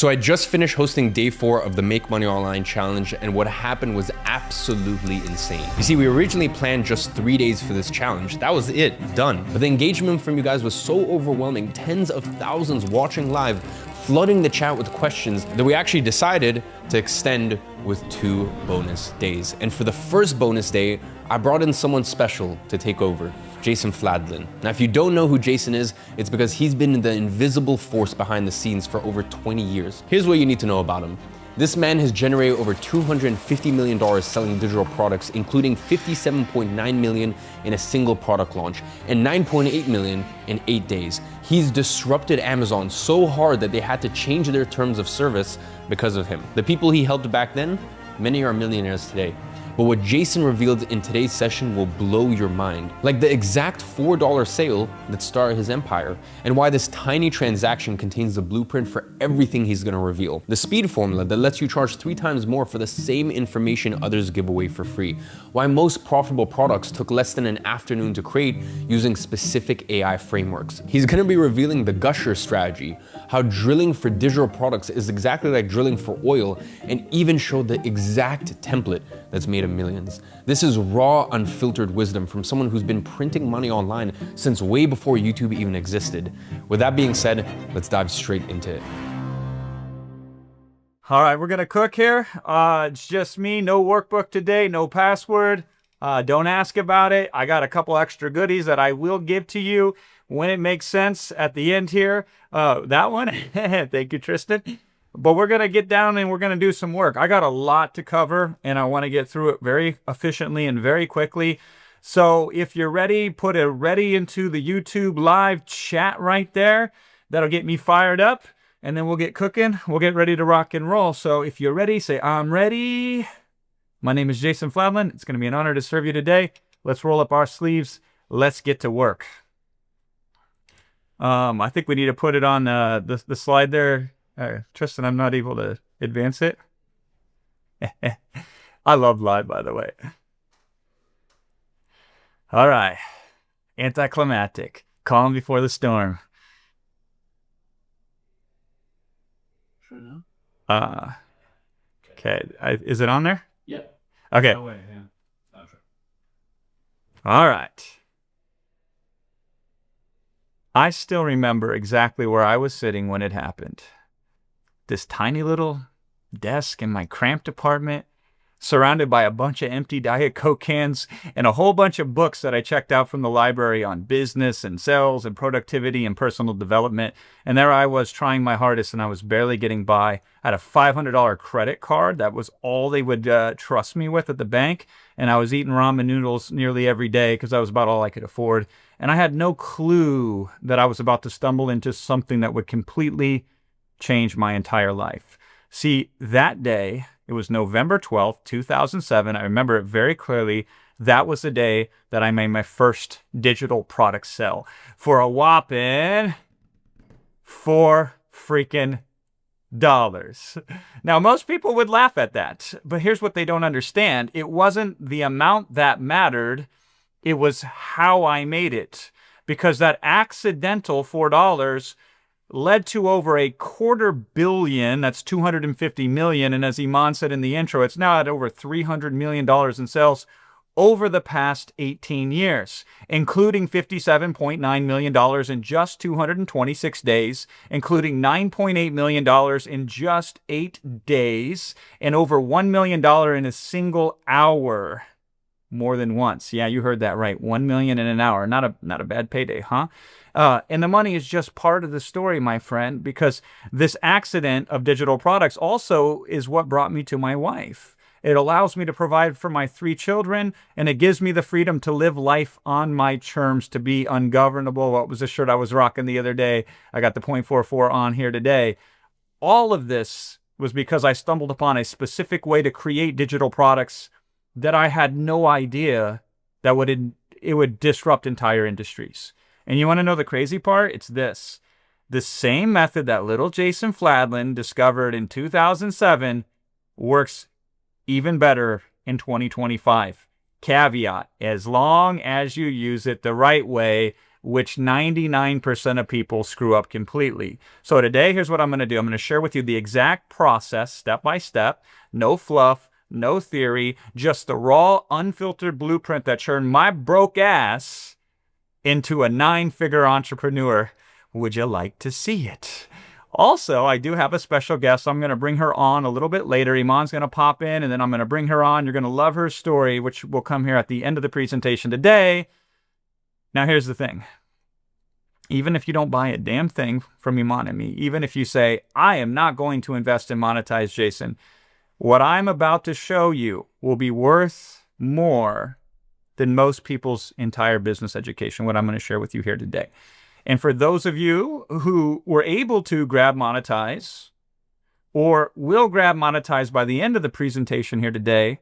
So I just finished hosting day 4 of the Make Money Online challenge, and what happened was absolutely insane. You see, we originally planned just 3 days for this challenge. That was it, done. But the engagement from you guys was so overwhelming, tens of thousands watching live, flooding the chat with questions, that we actually decided to extend with 2 bonus days. And for the first bonus day, I brought in someone special to take over. Jason Fladlin. Now, if you don't know who Jason is, it's because he's been the invisible force behind the scenes for over 20 years. Here's what you need to know about him. This man has generated over $250 million selling digital products, including $57.9 million in a single product launch and $9.8 million in 8 days. He's disrupted Amazon so hard that they had to change their terms of service because of him. The people he helped back then, many are millionaires today. But what Jason revealed in today's session will blow your mind. Like the exact $4 sale that started his empire, and why this tiny transaction contains the blueprint for everything he's gonna reveal. The speed formula that lets you charge 3 times more for the same information others give away for free. Why most profitable products took less than an afternoon to create using specific AI frameworks. He's gonna be revealing the Gusher strategy, how drilling for digital products is exactly like drilling for oil, and even show the exact template that's made of millions. This is raw, unfiltered wisdom from someone who's been printing money online since way before YouTube even existed. With that being said, let's dive straight into it. All right, we're gonna cook here. It's just me, no workbook today, no password. Don't ask about it. I got a couple extra goodies that I will give to you when it makes sense at the end here. That one, thank you, Tristan. But we're gonna get down and we're gonna do some work. I got a lot to cover and I wanna get through it very efficiently and very quickly. So if you're ready, put a ready into the YouTube live chat right there. That'll get me fired up and then we'll get cooking. We'll get ready to rock and roll. So if you're ready, say, I'm ready. My name is Jason Fladlin. It's gonna be an honor to serve you today. Let's roll up our sleeves. Let's get to work. I think we need to put it on the slide there. Tristan, I'm not able to advance it. I love live, by the way. All right. Anticlimactic. Calm before the storm. Sure now. Okay. Is it on there? Yep. Okay. No way, yeah. Oh, sure. All right. I still remember exactly where I was sitting when it happened. This tiny little desk in my cramped apartment, surrounded by a bunch of empty Diet Coke cans and a whole bunch of books that I checked out from the library on business and sales and productivity and personal development. And there I was trying my hardest and I was barely getting by. I had a $500 credit card. That was all they would trust me with at the bank. And I was eating ramen noodles nearly every day because that was about all I could afford. And I had no clue that I was about to stumble into something that would completely change my entire life. See, that day, it was November 12th, 2007. I remember it very clearly. That was the day that I made my first digital product sell for a whopping $4 freaking dollars. Now, most people would laugh at that, but here's what they don't understand. It wasn't the amount that mattered. It was how I made it, because that accidental $4 led to over $250 million, that's 250 million, and as Iman said in the intro, it's now at over $300 million in sales over the past 18 years, including $57.9 million in just 226 days, including $9.8 million in just 8 days, and over $1 million in a single hour. More than once. Yeah, you heard that right. 1 million in an hour. Not a bad payday, huh? And the money is just part of the story, my friend, because this accident of digital products also is what brought me to my wife. It allows me to provide for my 3 children, and it gives me the freedom to live life on my terms, to be ungovernable. What was the shirt I was rocking the other day? I got the .44 on here today. All of this was because I stumbled upon a specific way to create digital products that I had no idea that it would disrupt entire industries. And you want to know the crazy part? It's this. The same method that little Jason Fladlin discovered in 2007 works even better in 2025. Caveat, as long as you use it the right way which 99% of people screw up completely. So today, here's what I'm going to do. I'm going to share with you the exact process, step by step, no fluff, no theory, just the raw, unfiltered blueprint that turned my broke ass into a 9-figure entrepreneur. Would you like to see it? Also, I do have a special guest. I'm going to bring her on a little bit later. Iman's going to pop in, and then I'm going to bring her on. You're going to love her story, which will come here at the end of the presentation today. Now, here's the thing. Even if you don't buy a damn thing from Iman and me, even if you say, I am not going to invest in Monetize Jason, what I'm about to show you will be worth more than most people's entire business education, what I'm going to share with you here today. And for those of you who were able to grab Monetize or will grab Monetize by the end of the presentation here today,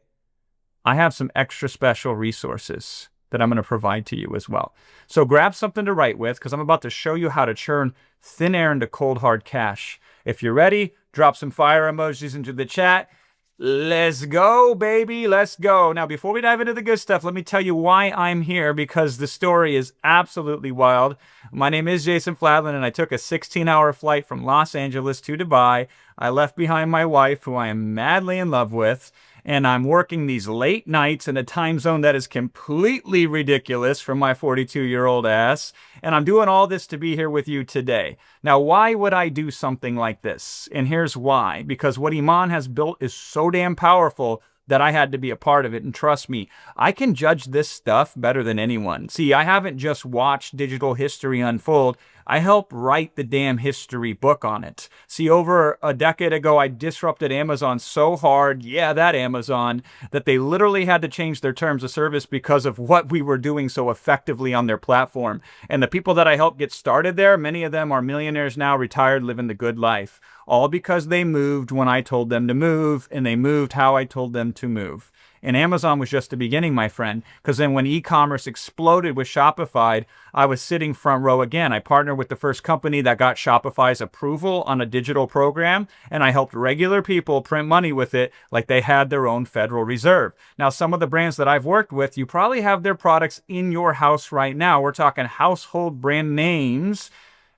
I have some extra special resources that I'm going to provide to you as well. So grab something to write with, because I'm about to show you how to churn thin air into cold hard cash. If you're ready, drop some fire emojis into the chat. Let's go, baby. Let's go. Now, before we dive into the good stuff, let me tell you why I'm here, because the story is absolutely wild. My name is Jason Fladlin, and I took a 16-hour flight from Los Angeles to Dubai. I left behind my wife, who I am madly in love with, and I'm working these late nights in a time zone that is completely ridiculous for my 42-year-old ass. And I'm doing all this to be here with you today. Now, why would I do something like this? And here's why. Because what Iman has built is so damn powerful that I had to be a part of it. And trust me, I can judge this stuff better than anyone. See, I haven't just watched digital history unfold. I helped write the damn history book on it. See, over a decade ago, I disrupted Amazon so hard, yeah, that Amazon, that they literally had to change their terms of service because of what we were doing so effectively on their platform. And the people that I helped get started there, many of them are millionaires now, retired, living the good life. All because they moved when I told them to move, and they moved how I told them to move. And Amazon was just the beginning, my friend, because then when e-commerce exploded with Shopify, I was sitting front row again. I partnered with the first company that got Shopify's approval on a digital program, and I helped regular people print money with it like they had their own Federal Reserve. Now, some of the brands that I've worked with, you probably have their products in your house right now. We're talking household brand names.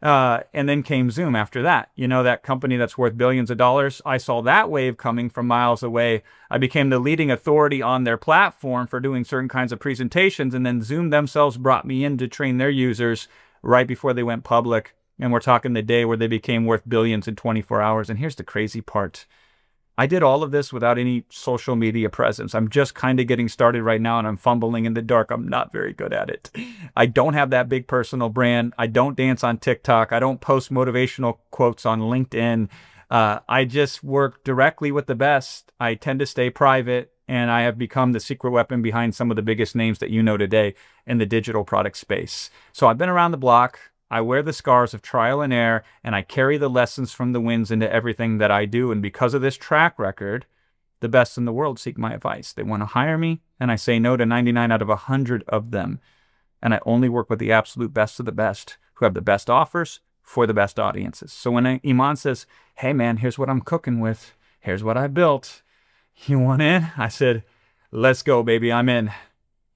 And then came Zoom after that. You know, that company that's worth billions of dollars. I saw that wave coming from miles away. I became the leading authority on their platform for doing certain kinds of presentations. And then Zoom themselves brought me in to train their users right before they went public. And we're talking the day where they became worth billions in 24 hours. And here's the crazy part. I did all of this without any social media presence. I'm just kind of getting started right now, and I'm fumbling in the dark. I'm not very good at it. I don't have that big personal brand. I don't dance on TikTok. I don't post motivational quotes on LinkedIn. I just work directly with the best. I tend to stay private, and I have become the secret weapon behind some of the biggest names that you know today in the digital product space. So I've been around the block. I wear the scars of trial and error, and I carry the lessons from the wins into everything that I do. And because of this track record, the best in the world seek my advice. They want to hire me, and I say no to 99 out of 100 of them. And I only work with the absolute best of the best who have the best offers for the best audiences. So when Iman says, hey man, here's what I'm cooking with. Here's what I built. You want in? I said, let's go, baby. I'm in.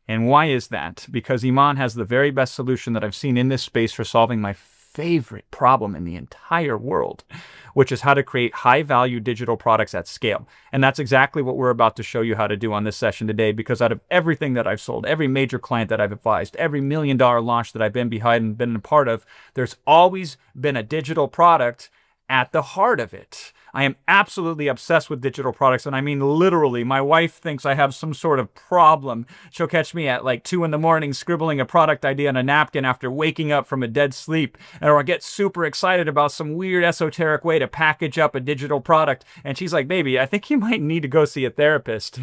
And why is that? Because Iman has the very best solution that I've seen in this space for solving my favorite problem in the entire world, which is how to create high-value digital products at scale. And that's exactly what we're about to show you how to do on this session today, because out of everything that I've sold, every major client that I've advised, every million-dollar launch that I've been behind and been a part of, there's always been a digital product at the heart of it. I am absolutely obsessed with digital products, and I mean literally. My wife thinks I have some sort of problem. She'll catch me at like 2 in the morning scribbling a product idea on a napkin after waking up from a dead sleep, or I get super excited about some weird esoteric way to package up a digital product, and she's like, baby, I think you might need to go see a therapist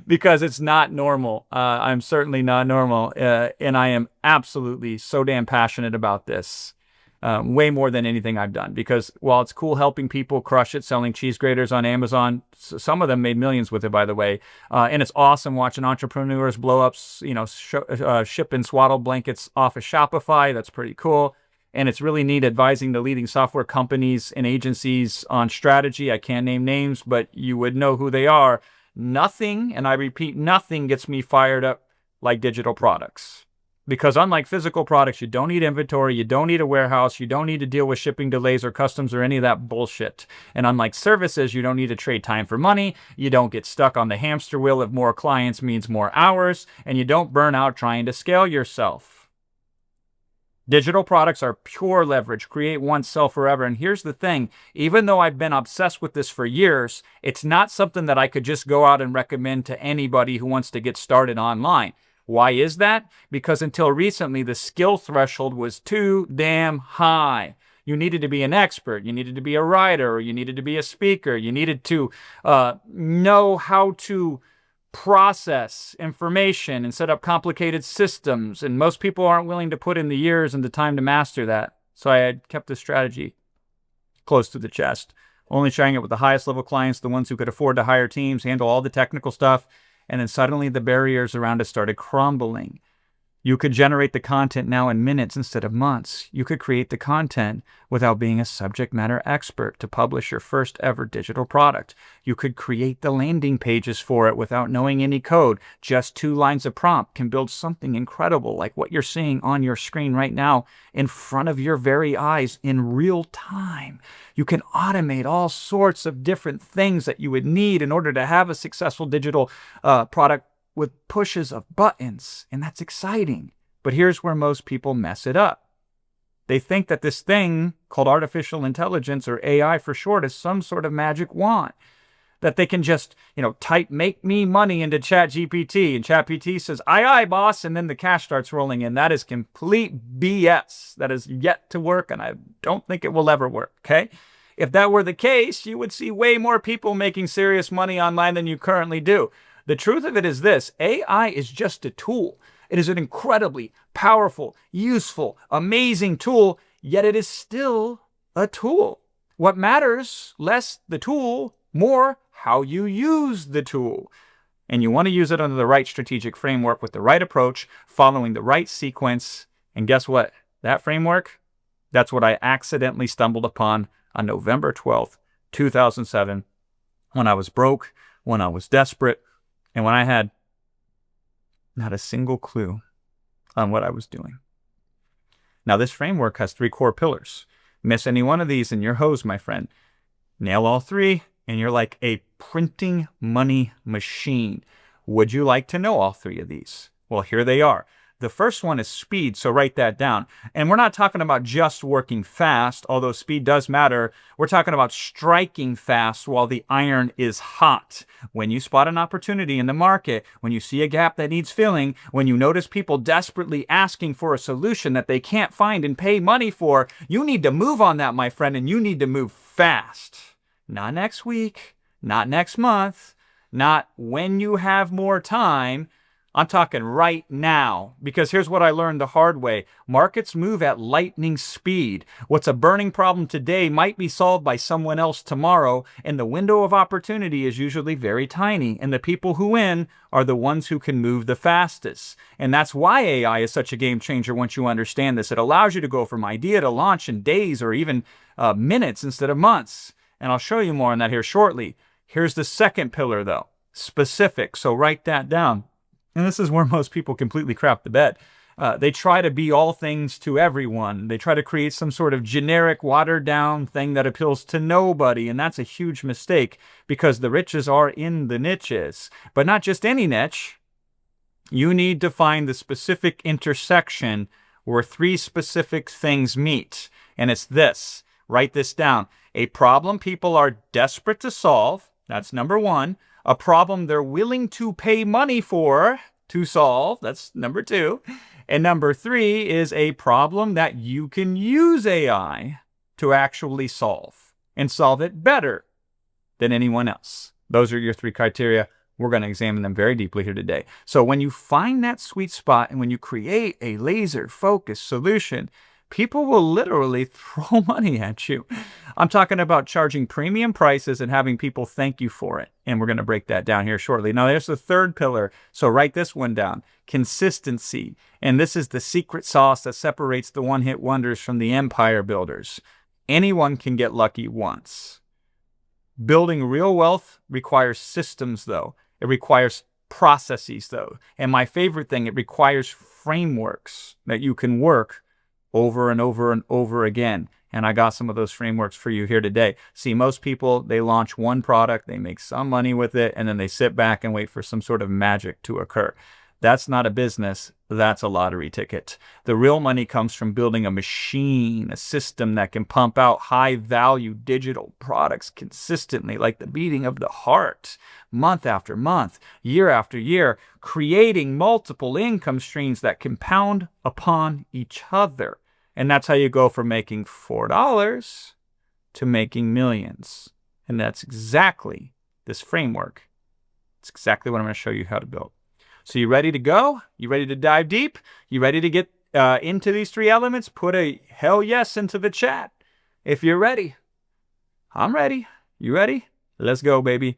because it's not normal. I'm certainly not normal, and I am absolutely so damn passionate about this. Way more than anything I've done, because while it's cool helping people crush it, selling cheese graters on Amazon, some of them made millions with it, by the way, and it's awesome watching entrepreneurs blow up, shipping swaddle blankets off of Shopify. That's pretty cool. And it's really neat advising the leading software companies and agencies on strategy. I can't name names, but you would know who they are. Nothing, and I repeat, nothing gets me fired up like digital products. Because unlike physical products, you don't need inventory, you don't need a warehouse, you don't need to deal with shipping delays or customs or any of that bullshit. And unlike services, you don't need to trade time for money, you don't get stuck on the hamster wheel of more clients means more hours, and you don't burn out trying to scale yourself. Digital products are pure leverage. Create once, sell forever. And here's the thing. Even though I've been obsessed with this for years, it's not something that I could just go out and recommend to anybody who wants to get started online. Why is that? Because until recently, the skill threshold was too damn high. You needed to be an expert. You needed to be a writer. Or you needed to be a speaker. You needed to know how to process information and set up complicated systems. And most people aren't willing to put in the years and the time to master that. So I had kept this strategy close to the chest, only sharing it with the highest level clients, the ones who could afford to hire teams, handle all the technical stuff. And then suddenly the barriers around us started crumbling. You could generate the content now in minutes instead of months. You could create the content without being a subject matter expert to publish your first ever digital product. You could create the landing pages for it without knowing any code. Just 2 lines of prompt can build something incredible like what you're seeing on your screen right now in front of your very eyes in real time. You can automate all sorts of different things that you would need in order to have a successful digital product with pushes of buttons, and that's exciting. But here's where most people mess it up. They think that this thing called artificial intelligence, or AI for short, is some sort of magic wand. That they can just, type "make me money" into ChatGPT, and ChatGPT says, "Aye, aye, boss," and then the cash starts rolling in. That is complete BS. That is yet to work, and I don't think it will ever work, okay? If that were the case, you would see way more people making serious money online than you currently do. The truth of it is this: AI is just a tool. It is an incredibly powerful, useful, amazing tool, yet it is still a tool. What matters, less the tool, more how you use the tool. And you want to use it under the right strategic framework with the right approach, following the right sequence. And guess what? That framework, that's what I accidentally stumbled upon on November 12th, 2007, when I was broke, when I was desperate, and when I had not a single clue on what I was doing. Now, this framework has 3 core pillars. Miss any one of these and you're hosed, my friend. Nail all 3 and you're like a printing money machine. Would you like to know all 3 of these? Well, here they are. The first one is speed, so write that down. And we're not talking about just working fast, although speed does matter. We're talking about striking fast while the iron is hot. When you spot an opportunity in the market, when you see a gap that needs filling, when you notice people desperately asking for a solution that they can't find and pay money for, you need to move on that, my friend, and you need to move fast. Not next week, not next month, not when you have more time. I'm talking right now, because here's what I learned the hard way. Markets move at lightning speed. What's a burning problem today might be solved by someone else tomorrow, and the window of opportunity is usually very tiny, and the people who win are the ones who can move the fastest. And that's why AI is such a game changer once you understand this. It allows you to go from idea to launch in days or even minutes instead of months. And I'll show you more on that here shortly. Here's the second pillar, though, specific, so write that down. And this is where most people completely crap the bed. They try to be all things to everyone. They try to create some sort of generic, watered-down thing that appeals to nobody, and that's a huge mistake because the riches are in the niches. But not just any niche. You need to find the specific intersection where 3 specific things meet, and it's this. Write this down. A problem people are desperate to solve. That's number 1. A problem they're willing to pay money for to solve. That's number 2. And number 3 is a problem that you can use AI to actually solve and solve it better than anyone else. Those are your 3 criteria. We're going to examine them very deeply here today. So when you find that sweet spot and when you create a laser-focused solution, people will literally throw money at you. I'm talking about charging premium prices and having people thank you for it. And we're going to break that down here shortly. Now, there's the third pillar. So write this one down. Consistency. And this is the secret sauce that separates the one-hit wonders from the empire builders. Anyone can get lucky once. Building real wealth requires systems, though. It requires processes, though. And my favorite thing, it requires frameworks that you can work over and over and over again. And I got some of those frameworks for you here today. See, most people, they launch one product, they make some money with it, and then they sit back and wait for some sort of magic to occur. That's not a business. That's a lottery ticket. The real money comes from building a machine, a system that can pump out high-value digital products consistently, like the beating of the heart, month after month, year after year, creating multiple income streams that compound upon each other. And that's how you go from making $4 to making millions. And that's exactly this framework. It's exactly what I'm going to show you how to build. So you ready to go? You ready to dive deep? You ready to get into these three elements? Put a hell yes into the chat if you're ready. I'm ready. You ready? Let's go, baby.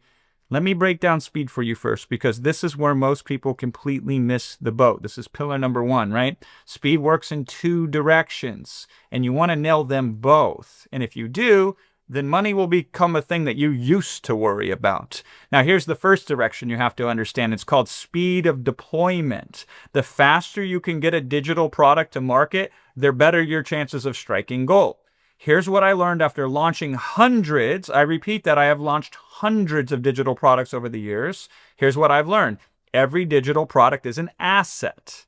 Let me break down speed for you first, because this is where most people completely miss the boat. This is pillar number one, right? Speed works in two directions, and you want to nail them both. And if you do, then money will become a thing that you used to worry about. Now, here's the first direction you have to understand. It's called speed of deployment. The faster you can get a digital product to market, the better your chances of striking gold. Here's what I learned after launching hundreds. I repeat that I have launched hundreds of digital products over the years. Here's what I've learned. Every digital product is an asset,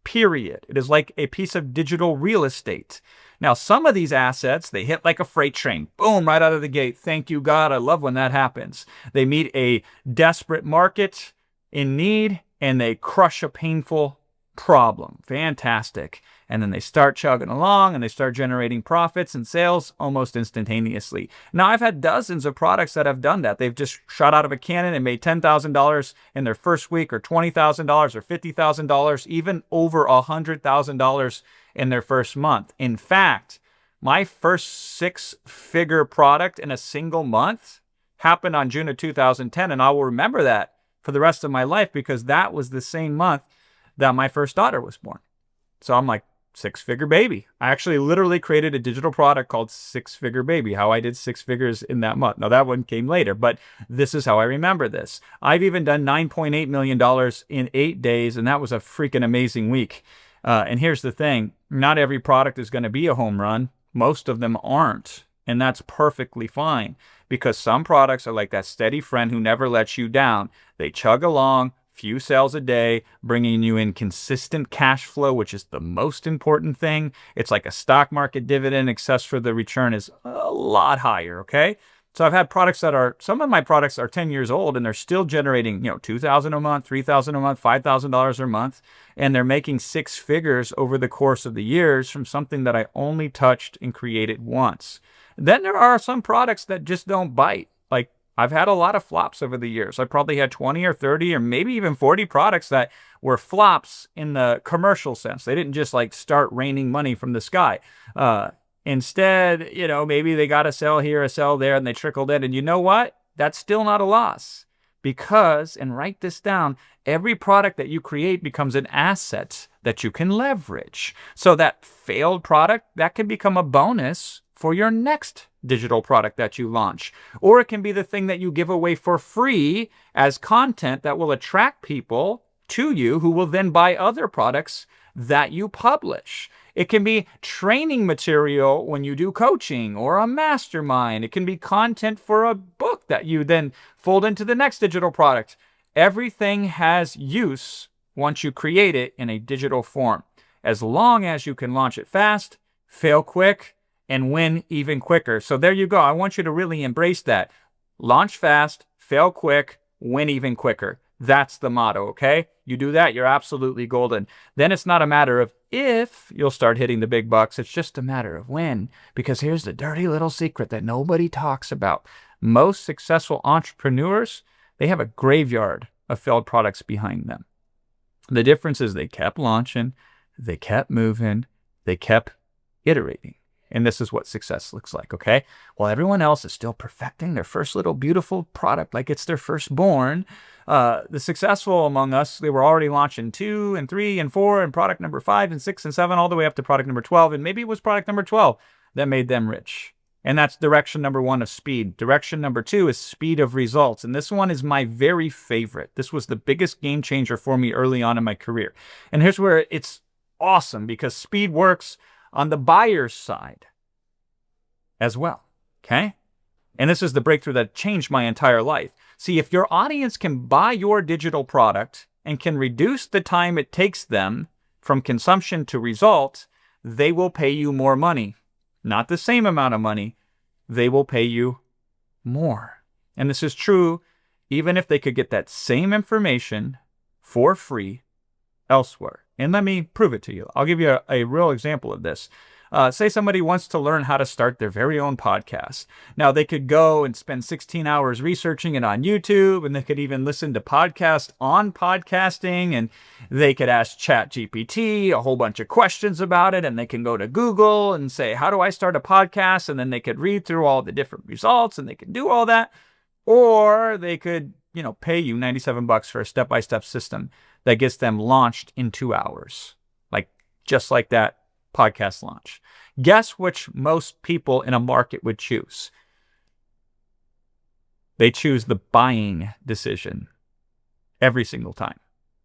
period. It is like a piece of digital real estate. Now, some of these assets, they hit like a freight train. Boom, right out of the gate. Thank you, God. I love when that happens. They meet a desperate market in need, and they crush a painful problem. Fantastic. And then they start chugging along, and they start generating profits and sales almost instantaneously. Now, I've had dozens of products that have done that. They've just shot out of a cannon and made $10,000 in their first week, or $20,000 or $50,000, even over $100,000 in their first month. In fact, my first six-figure product in a single month happened on June of 2010, and I will remember that for the rest of my life, because that was the same month that my first daughter was born. So I'm like, six-figure baby. I actually literally created a digital product called Six-Figure Baby, how I did six figures in that month. Now, that one came later, but this is how I remember this. I've even done $9.8 million in 8 days, and that was a freaking amazing week. And here's the thing. Not every product is going to be a home run. Most of them aren't. And that's perfectly fine, because some products are like that steady friend who never lets you down. They chug along, few sales a day, bringing you in consistent cash flow, which is the most important thing. It's like a stock market dividend, except for the return is a lot higher, okay? So I've had products that are, some of my products are 10 years old, and they're still generating, $2,000 a month, $3,000 a month, $5,000 a month, and they're making six figures over the course of the years from something that I only touched and created once. Then there are some products that just don't bite. Like, I've had a lot of flops over the years. I probably had 20 or 30 or maybe even 40 products that were flops in the commercial sense. They didn't just like start raining money from the sky. Instead, maybe they got a sell here, a sell there, and they trickled in. And you know what? That's still not a loss, because, and write this down, every product that you create becomes an asset that you can leverage. So that failed product, that can become a bonus for your next digital product that you launch. Or it can be the thing that you give away for free as content that will attract people to you, who will then buy other products that you publish. It can be training material when you do coaching or a mastermind. It can be content for a book that you then fold into the next digital product. Everything has use once you create it in a digital form, as long as you can launch it fast, fail quick, and win even quicker. So there you go. I want you to really embrace that. Launch fast, fail quick, win even quicker. That's the motto, okay? You do that, you're absolutely golden. Then it's not a matter of if you'll start hitting the big bucks. It's just a matter of when. Because here's the dirty little secret that nobody talks about. Most successful entrepreneurs, they have a graveyard of failed products behind them. The difference is they kept launching, they kept moving, they kept iterating. And this is what success looks like, okay? While everyone else is still perfecting their first little beautiful product like it's their firstborn, the successful among us, they were already launching 2 and 3 and 4 and product number 5 and 6 and 7, all the way up to product number 12. And maybe it was product number 12 that made them rich. And that's direction number 1 of speed. Direction number 2 is speed of results. And this one is my very favorite. This was the biggest game changer for me early on in my career. And here's where it's awesome, because speed works on the buyer's side as well. Okay? And this is the breakthrough that changed my entire life. See, if your audience can buy your digital product and can reduce the time it takes them from consumption to result, they will pay you more money. Not the same amount of money. They will pay you more. And this is true even if they could get that same information for free elsewhere. And let me prove it to you. I'll give you a real example of this. Say somebody wants to learn how to start their very own podcast. Now, they could go and spend 16 hours researching it on YouTube, and they could even listen to podcasts on podcasting, and they could ask ChatGPT a whole bunch of questions about it, and they can go to Google and say, how do I start a podcast? And then they could read through all the different results, and they can do all that. Or they could, pay you $97 for a step-by-step system that gets them launched in 2 hours. Just like that podcast launch. Guess which most people in a market would choose? They choose the buying decision every single time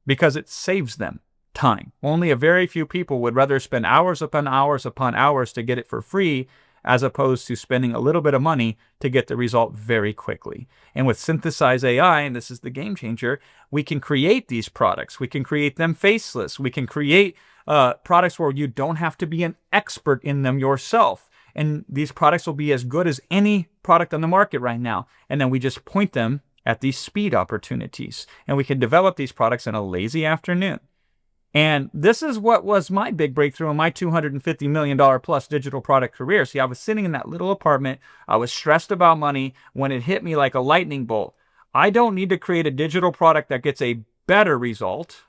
because it saves them time. Only a very few people would rather spend hours upon hours upon hours to get it for free as opposed to spending a little bit of money to get the result very quickly. And with Synthesize AI, and this is the game changer, we can create these products. We can create them faceless. We can create products where you don't have to be an expert in them yourself. And these products will be as good as any product on the market right now. And then we just point them at these speed opportunities. And we can develop these products in a lazy afternoon. And this is what was my big breakthrough in my $250 million plus digital product career. See, I was sitting in that little apartment. I was stressed about money when it hit me like a lightning bolt. I don't need to create a digital product that gets a better result.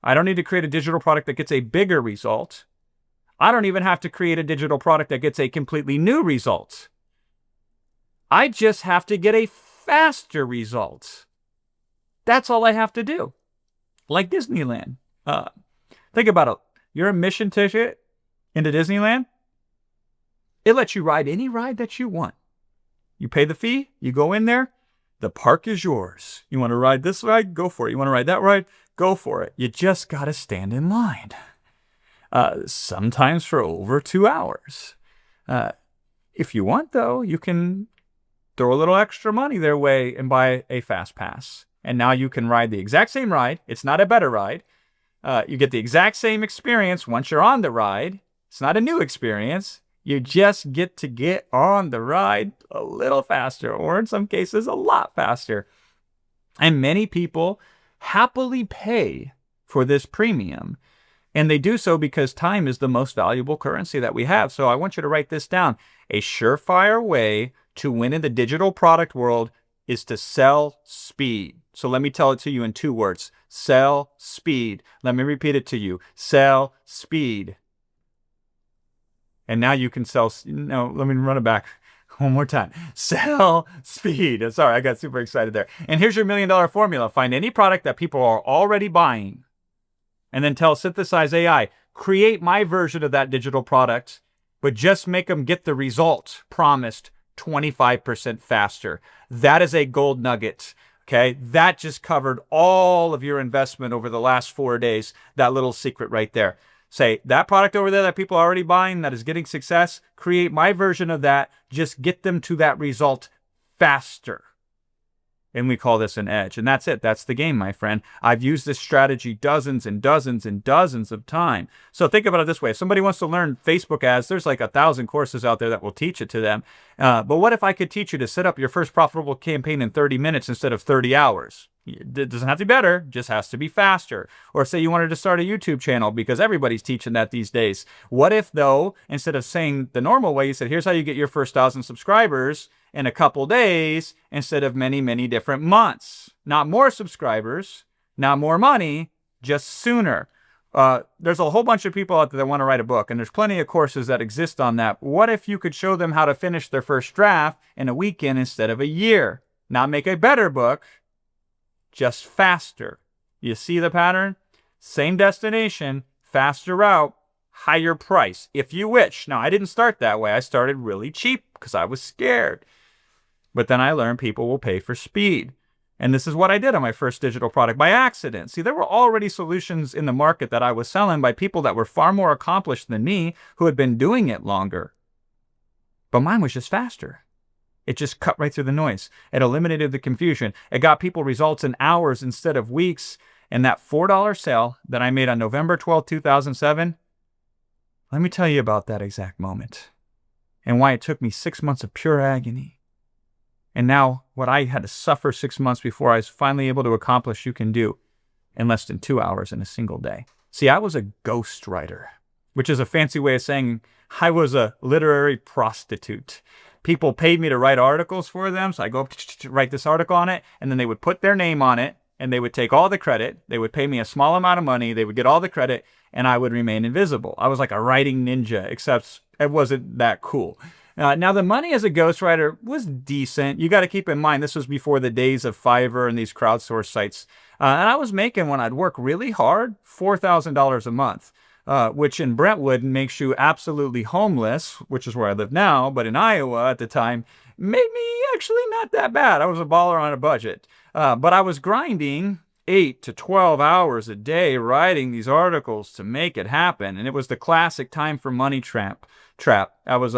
I don't need to create a digital product that gets a bigger result. I don't even have to create a digital product that gets a completely new result. I just have to get a faster result. That's all I have to do. Like Disneyland. Think about it. Your admission ticket into Disneyland, it lets you ride any ride that you want. You pay the fee, you go in there, the park is yours. You want to ride this ride? Go for it. You want to ride that ride? Go for it. You just got to stand in line. Sometimes for over 2 hours. If you want, though, you can throw a little extra money their way and buy a fast pass. And now you can ride the exact same ride. It's not a better ride. You get the exact same experience once you're on the ride. It's not a new experience. You just get to get on the ride a little faster, or in some cases, a lot faster. And many people happily pay for this premium. And they do so because time is the most valuable currency that we have. So I want you to write this down. A surefire way to win in the digital product world is to sell speed. So let me tell it to you in 2 words. Sell speed. Let me repeat it to you. Sell speed. And now you can sell. No, let me run it back one more time. Sell speed. Sorry, I got super excited there. And here's your $1 million formula. Find any product that people are already buying. And then tell Synthesize AI, create my version of that digital product, but just make them get the result promised 25% faster. That is a gold nugget. Okay, that just covered all of your investment over the last 4 days. That little secret right there. Say, that product over there that people are already buying that is getting success, create my version of that. Just get them to that result faster. And we call this an edge. And that's it. That's the game, my friend. I've used this strategy dozens and dozens and dozens of times. So think about it this way. If somebody wants to learn Facebook ads, there's like 1,000 courses out there that will teach it to them. But what if I could teach you to set up your first profitable campaign in 30 minutes instead of 30 hours? It doesn't have to be better, just has to be faster. Or say you wanted to start a YouTube channel because everybody's teaching that these days. What if, though, instead of saying the normal way, you said, here's how you get your first 1,000 subscribers in a couple days instead of many, many different months. Not more subscribers, not more money, just sooner. There's a whole bunch of people out there that want to write a book, and there's plenty of courses that exist on that. What if you could show them how to finish their first draft in a weekend instead of a year? Not make a better book, just faster. You see the pattern? Same destination, faster route, higher price. If you wish. Now, I didn't start that way. I started really cheap because I was scared. But then I learned people will pay for speed. And this is what I did on my first digital product by accident. See, there were already solutions in the market that I was selling by people that were far more accomplished than me who had been doing it longer. But mine was just faster. It just cut right through the noise. It eliminated the confusion. It got people results in hours instead of weeks. And that $4 sale that I made on November 12, 2007, let me tell you about that exact moment and why it took me 6 months of pure agony. And now what I had to suffer 6 months before I was finally able to accomplish, you can do in less than 2 hours in a single day. See, I was a ghostwriter, which is a fancy way of saying I was a literary prostitute. People paid me to write articles for them, so I go write this article on it, and then they would put their name on it, and they would take all the credit. They would pay me a small amount of money. They would get all the credit, and I would remain invisible. I was like a writing ninja, except it wasn't that cool. Now, the money as a ghostwriter was decent. You got to keep in mind, this was before the days of Fiverr and these crowdsource sites. And I was making, when I'd work really hard, $4,000 a month, which in Brentwood makes you absolutely homeless, which is where I live now. But in Iowa at the time, made me actually not that bad. I was a baller on a budget. But I was grinding 8 to 12 hours a day writing these articles to make it happen. And it was the classic time for money trap. I was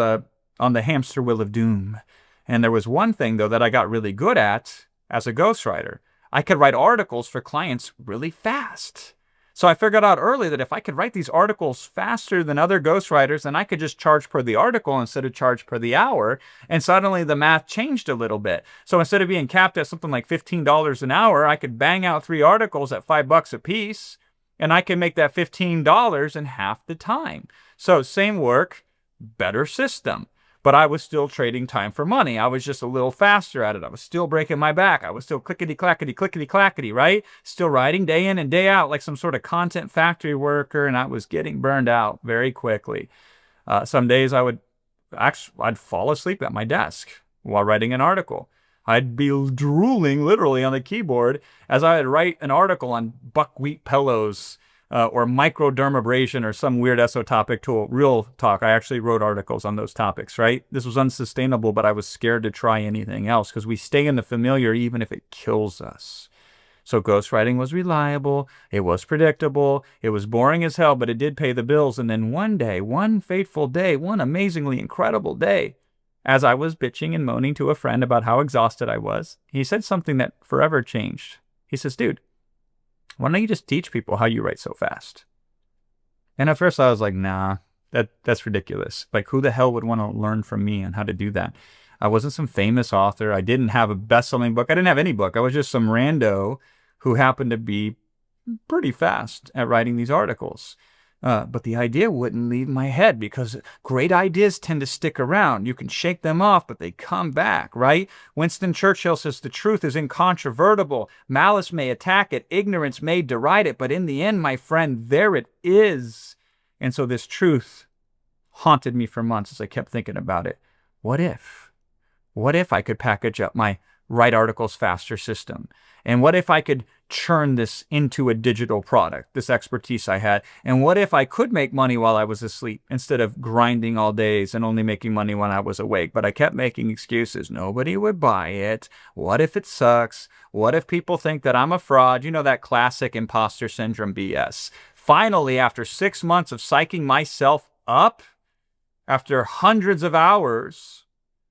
on the hamster wheel of doom. And there was one thing, though, that I got really good at as a ghostwriter. I could write articles for clients really fast. So I figured out early that if I could write these articles faster than other ghostwriters, then I could just charge per the article instead of charge per the hour. And suddenly the math changed a little bit. So instead of being capped at something like $15 an hour, I could bang out 3 articles at $5 a piece, and I could make that $15 in half the time. So same work, better system. But I was still trading time for money. I was just a little faster at it. I was still breaking my back. I was still clickety-clackety, right? Still writing day in and day out like some sort of content factory worker, and I was getting burned out very quickly. Some days I'd fall asleep at my desk while writing an article. I'd be drooling literally on the keyboard as I would write an article on buckwheat pillows, or microdermabrasion or some weird esotopic tool. Real talk, I actually wrote articles on those topics, right? This was unsustainable, but I was scared to try anything else because we stay in the familiar even if it kills us. So ghostwriting was reliable, it was predictable, it was boring as hell, but it did pay the bills. And then one day, one fateful day, one amazingly incredible day, as I was bitching and moaning to a friend about how exhausted I was, he said something that forever changed. He says, dude, why don't you just teach people how you write so fast? And at first I was like, nah, that's ridiculous. Like, who the hell would want to learn from me on how to do that? I wasn't some famous author. I didn't have a best-selling book. I didn't have any book. I was just some rando who happened to be pretty fast at writing these articles. But the idea wouldn't leave my head because great ideas tend to stick around. You can shake them off, but they come back, right? Winston Churchill says the truth is incontrovertible. Malice may attack it, ignorance may deride it, but in the end, my friend, there it is. And so this truth haunted me for months as I kept thinking about it. What if? What if I could package up my write articles faster system? And what if I could churn this into a digital product, this expertise I had? And what if I could make money while I was asleep instead of grinding all days and only making money when I was awake? But I kept making excuses. Nobody would buy it. What if it sucks? What if people think that I'm a fraud? You know, that classic imposter syndrome BS. Finally, after 6 months of psyching myself up, after hundreds of hours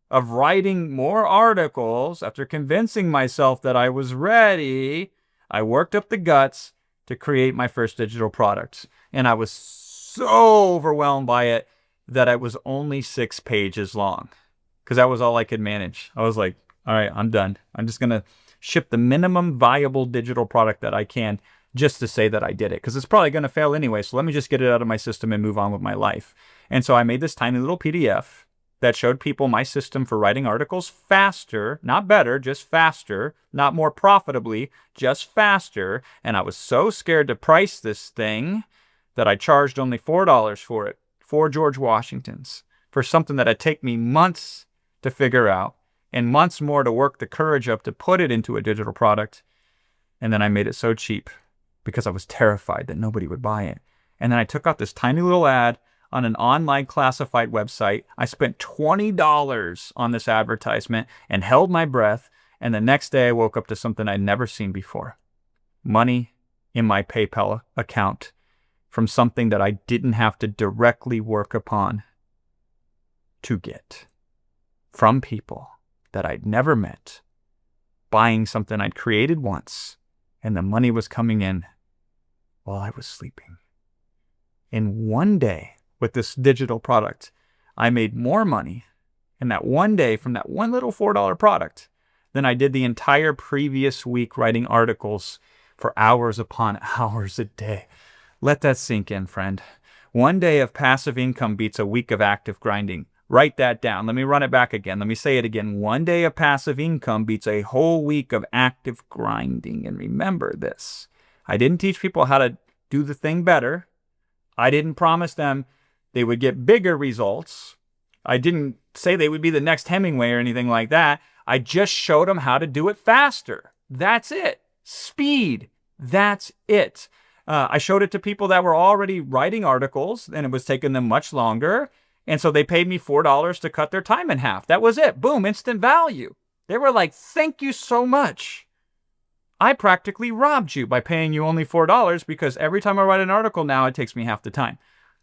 of writing more articles, after convincing myself that I was ready, I worked up the guts to create my first digital product. And I was so overwhelmed by it that it was only 6 pages long because that was all I could manage. I was like, all right, I'm done. I'm just going to ship the minimum viable digital product that I can just to say that I did it because it's probably going to fail anyway. So let me just get it out of my system and move on with my life. And so I made this tiny little PDF that showed people my system for writing articles faster, not better, just faster, not more profitably, just faster. And I was so scared to price this thing that I charged only $4 for it, 4 George Washingtons, for something that'd take me months to figure out and months more to work the courage up to put it into a digital product. And then I made it so cheap because I was terrified that nobody would buy it. And then I took out this tiny little ad on an online classified website. I spent $20 on this advertisement and held my breath. And the next day I woke up to something I'd never seen before. Money in my PayPal account from something that I didn't have to directly work upon to get. From people that I'd never met, buying something I'd created once, and the money was coming in while I was sleeping. In one day with this digital product, I made more money in that one day from that one little $4 product than I did the entire previous week writing articles for hours upon hours a day. Let that sink in, friend. One day of passive income beats a week of active grinding. Write that down. Let me run it back again. Let me say it again. One day of passive income beats a whole week of active grinding. And remember this. I didn't teach people how to do the thing better. I didn't promise them they would get bigger results. I didn't say they would be the next Hemingway or anything like that. I just showed them how to do it faster. That's it. Speed. That's it. I showed it to people that were already writing articles, and it was taking them much longer. And so they paid me $4 to cut their time in half. That was it. Boom, instant value. They were like, thank you so much. I practically robbed you by paying you only $4 because every time I write an article now, it takes me half the time.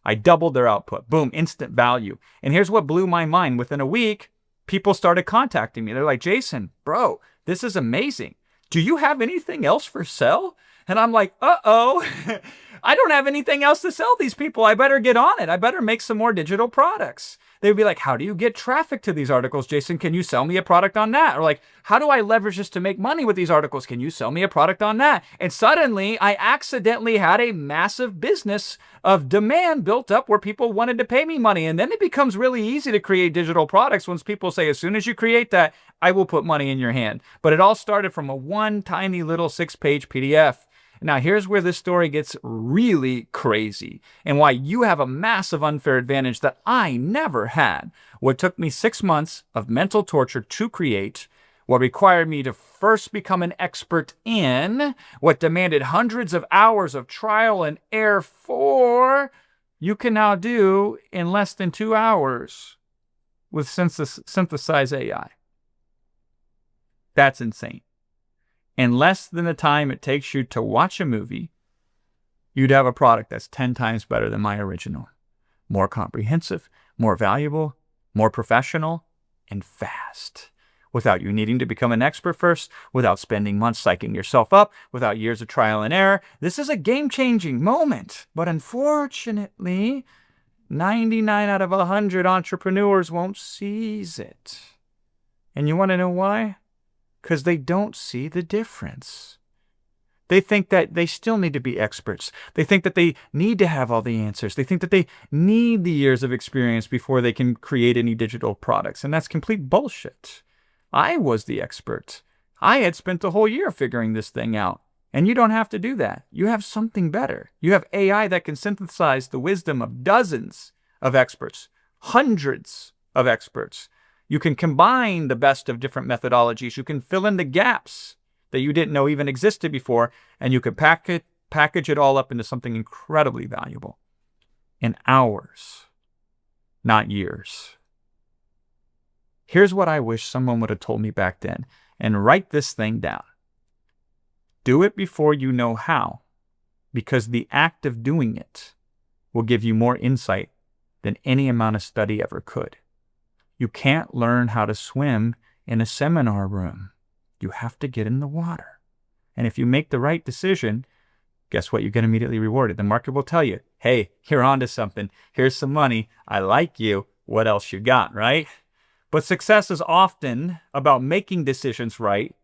I doubled their output. Boom, instant value. And here's what blew my mind. Within a week, people started contacting me. They're like, Jason, bro, this is amazing. Do you have anything else for sale? And I'm like, uh-oh, I don't have anything else to sell these people. I better get on it. I better make some more digital products. They'd be like, how do you get traffic to these articles, Jason? Can you sell me a product on that? Or like, how do I leverage this to make money with these articles? Can you sell me a product on that? And suddenly I accidentally had a massive business of demand built up where people wanted to pay me money. And then it becomes really easy to create digital products once people say, as soon as you create that, I will put money in your hand. But it all started from a one tiny little 6-page PDF. Now, here's where this story gets really crazy and why you have a massive unfair advantage that I never had. What took me 6 months of mental torture to create, what required me to first become an expert in, what demanded hundreds of hours of trial and error for, you can now do in less than 2 hours with synthesized AI. That's insane. In less than the time it takes you to watch a movie, you'd have a product that's 10 times better than my original. More comprehensive, more valuable, more professional, and fast. Without you needing to become an expert first, without spending months psyching yourself up, without years of trial and error. This is a game-changing moment. But unfortunately, 99 out of 100 entrepreneurs won't seize it. And you want to know why? Because they don't see the difference. They think that they still need to be experts. They think that they need to have all the answers. They think that they need the years of experience before they can create any digital products. And that's complete bullshit. I was the expert. I had spent the whole year figuring this thing out. And you don't have to do that. You have something better. You have AI that can synthesize the wisdom of dozens of experts, hundreds of experts. You can combine the best of different methodologies. You can fill in the gaps that you didn't know even existed before, and you can package it all up into something incredibly valuable in hours, not years. Here's what I wish someone would have told me back then, and write this thing down. Do it before you know how, because the act of doing it will give you more insight than any amount of study ever could. You can't learn how to swim in a seminar room. You have to get in the water. And if you make the right decision, guess what? You get immediately rewarded. The market will tell you, hey, you're onto something. Here's some money. I like you. What else you got, right? But success is often about making decisions right,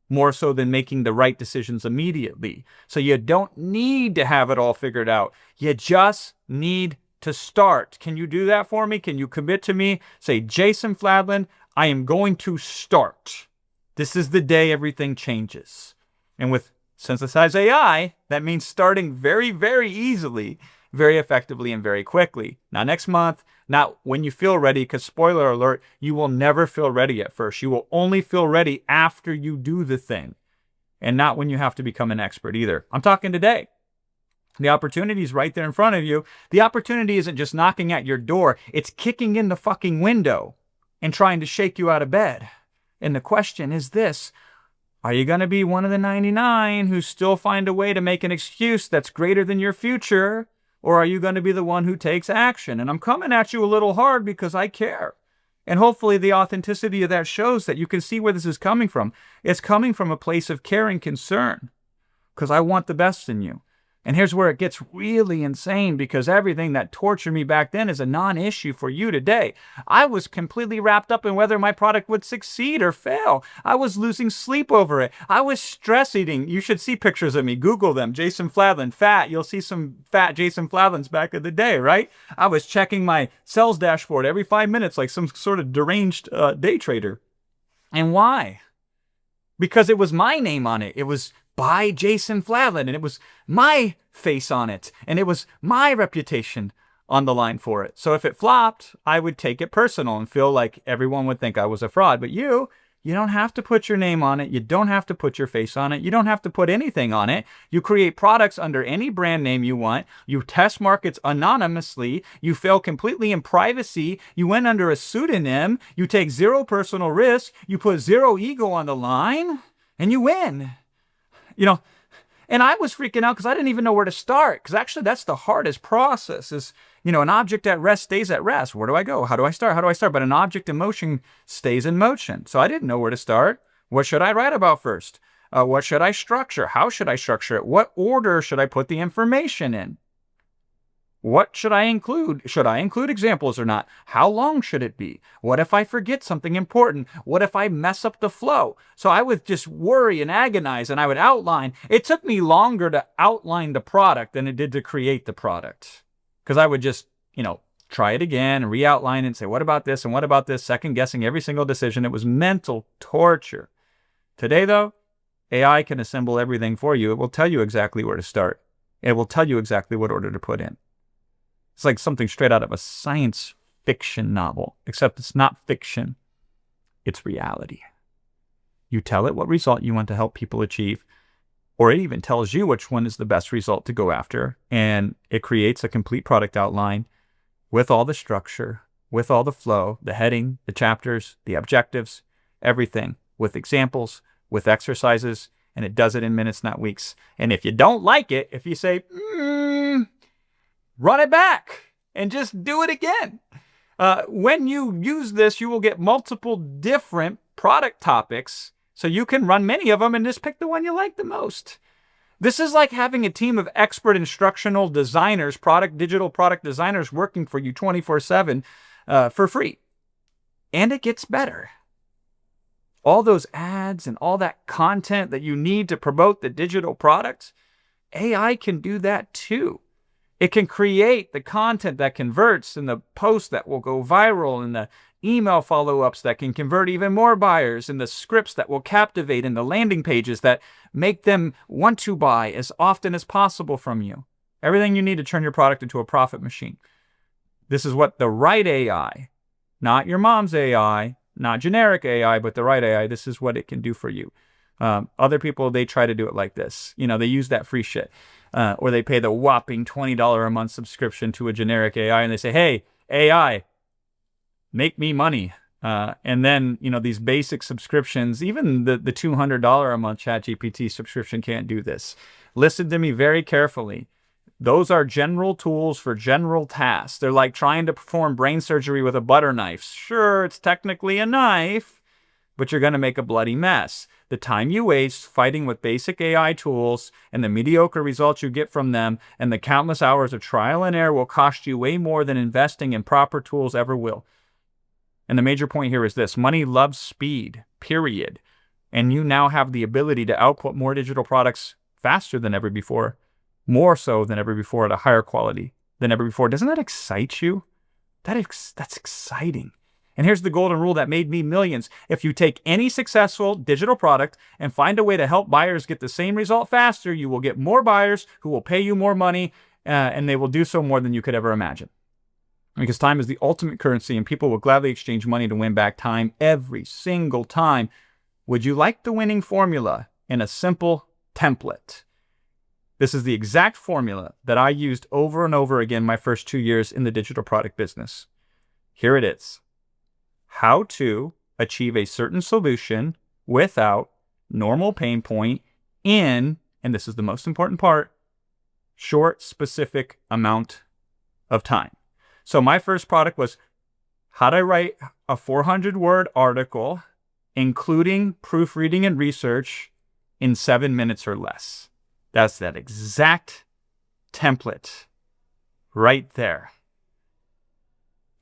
more so than making the right decisions immediately. So you don't need to have it all figured out. You just need to start. Can you do that for me? Can you commit to me? Say, Jason Fladland, I am going to start. This is the day everything changes. And with synthesized AI, that means starting very, very easily, very effectively, and very quickly. Not next month, not when you feel ready, because spoiler alert, you will never feel ready at first. You will only feel ready after you do the thing, and not when you have to become an expert either. I'm talking today. The opportunity is right there in front of you. The opportunity isn't just knocking at your door. It's kicking in the fucking window and trying to shake you out of bed. And the question is this: are you going to be one of the 99 who still find a way to make an excuse that's greater than your future? Or are you going to be the one who takes action? And I'm coming at you a little hard because I care. And hopefully the authenticity of that shows that you can see where this is coming from. It's coming from a place of care and concern because I want the best in you. And here's where it gets really insane, because everything that tortured me back then is a non-issue for you today. I was completely wrapped up in whether my product would succeed or fail. I was losing sleep over it. I was stress eating. You should see pictures of me. Google them. Jason Fladlin, fat. You'll see some fat Jason Fladlins back in the day, right? I was checking my sales dashboard every 5 minutes like some sort of deranged day trader. And why? Because it was my name on it. It was by Jason Fladlin, and it was my face on it, and it was my reputation on the line for it. So if it flopped, I would take it personal and feel like everyone would think I was a fraud. But you don't have to put your name on it. You don't have to put your face on it. You don't have to put anything on it. You create products under any brand name you want. You test markets anonymously. You fail completely in privacy. You went under a pseudonym. You take zero personal risk. You put zero ego on the line, and you win. You know, and I was freaking out because I didn't even know where to start. Because actually, that's the hardest process is, you know, an object at rest stays at rest. Where do I go? How do I start? How do I start? But an object in motion stays in motion. So I didn't know where to start. What should I write about first? What should I structure? How should I structure it? What order should I put the information in? What should I include? Should I include examples or not? How long should it be? What if I forget something important? What if I mess up the flow? So I would just worry and agonize, and I would outline. It took me longer to outline the product than it did to create the product, because I would just, you know, try it again and re-outline it and say, what about this and what about this? Second guessing every single decision. It was mental torture. Today, though, AI can assemble everything for you. It will tell you exactly where to start. It will tell you exactly what order to put in. It's like something straight out of a science fiction novel, except it's not fiction. It's reality. You tell it what result you want to help people achieve, or it even tells you which one is the best result to go after, and it creates a complete product outline with all the structure, with all the flow, the heading, the chapters, the objectives, everything, with examples, with exercises, and it does it in minutes, not weeks. And if you don't like it, if you say, run it back and just do it again. When you use this, you will get multiple different product topics, so you can run many of them and just pick the one you like the most. This is like having a team of expert instructional designers, digital product designers working for you 24/7 for free. And it gets better. All those ads and all that content that you need to promote the digital products, AI can do that too. It can create the content that converts, and the posts that will go viral, and the email follow-ups that can convert even more buyers, and the scripts that will captivate, and the landing pages that make them want to buy as often as possible from you. Everything you need to turn your product into a profit machine. This is what the right AI, not your mom's AI, not generic AI, but the right AI, this is what it can do for you. Other people, they try to do it like this. You know, they use that free shit. Or they pay the whopping $20 a month subscription to a generic AI, and they say, hey, AI, make me money. And then, you know, these basic subscriptions, even the $200 a month ChatGPT subscription can't do this. Listen to me very carefully. Those are general tools for general tasks. They're like trying to perform brain surgery with a butter knife. Sure, it's technically a knife, but you're going to make a bloody mess. The time you waste fighting with basic AI tools and the mediocre results you get from them and the countless hours of trial and error will cost you way more than investing in proper tools ever will. And the major point here is this: money loves speed, period. And you now have the ability to output more digital products faster than ever before, more so than ever before, at a higher quality than ever before. Doesn't that excite you? That's exciting. And here's the golden rule that made me millions. If you take any successful digital product and find a way to help buyers get the same result faster, you will get more buyers who will pay you more money, and they will do so more than you could ever imagine. Because time is the ultimate currency, and people will gladly exchange money to win back time every single time. Would you like the winning formula in a simple template? This is the exact formula that I used over and over again my first 2 years in the digital product business. Here it is. How to achieve a certain solution without normal pain point in, and this is the most important part, short, specific amount of time. So my first product was how to write a 400-word article, including proofreading and research, in 7 minutes or less. That's that exact template right there.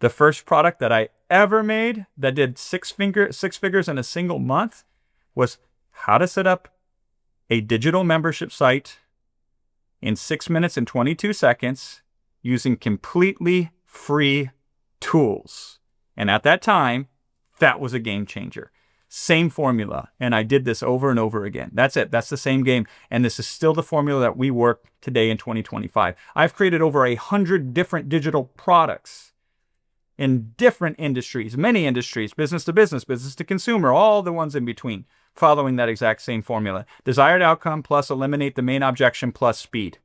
The first product that I ever made that did six figures in a single month was how to set up a digital membership site in 6 minutes and 22 seconds using completely free tools. And at that time, that was a game changer. Same formula. And I did this over and over again. That's it. That's the same game. And this is still the formula that we work today in 2025. I've created over 100 different digital products in different industries, many industries, business to business, business to consumer, all the ones in between, following that exact same formula. Desired outcome plus eliminate the main objection plus speed.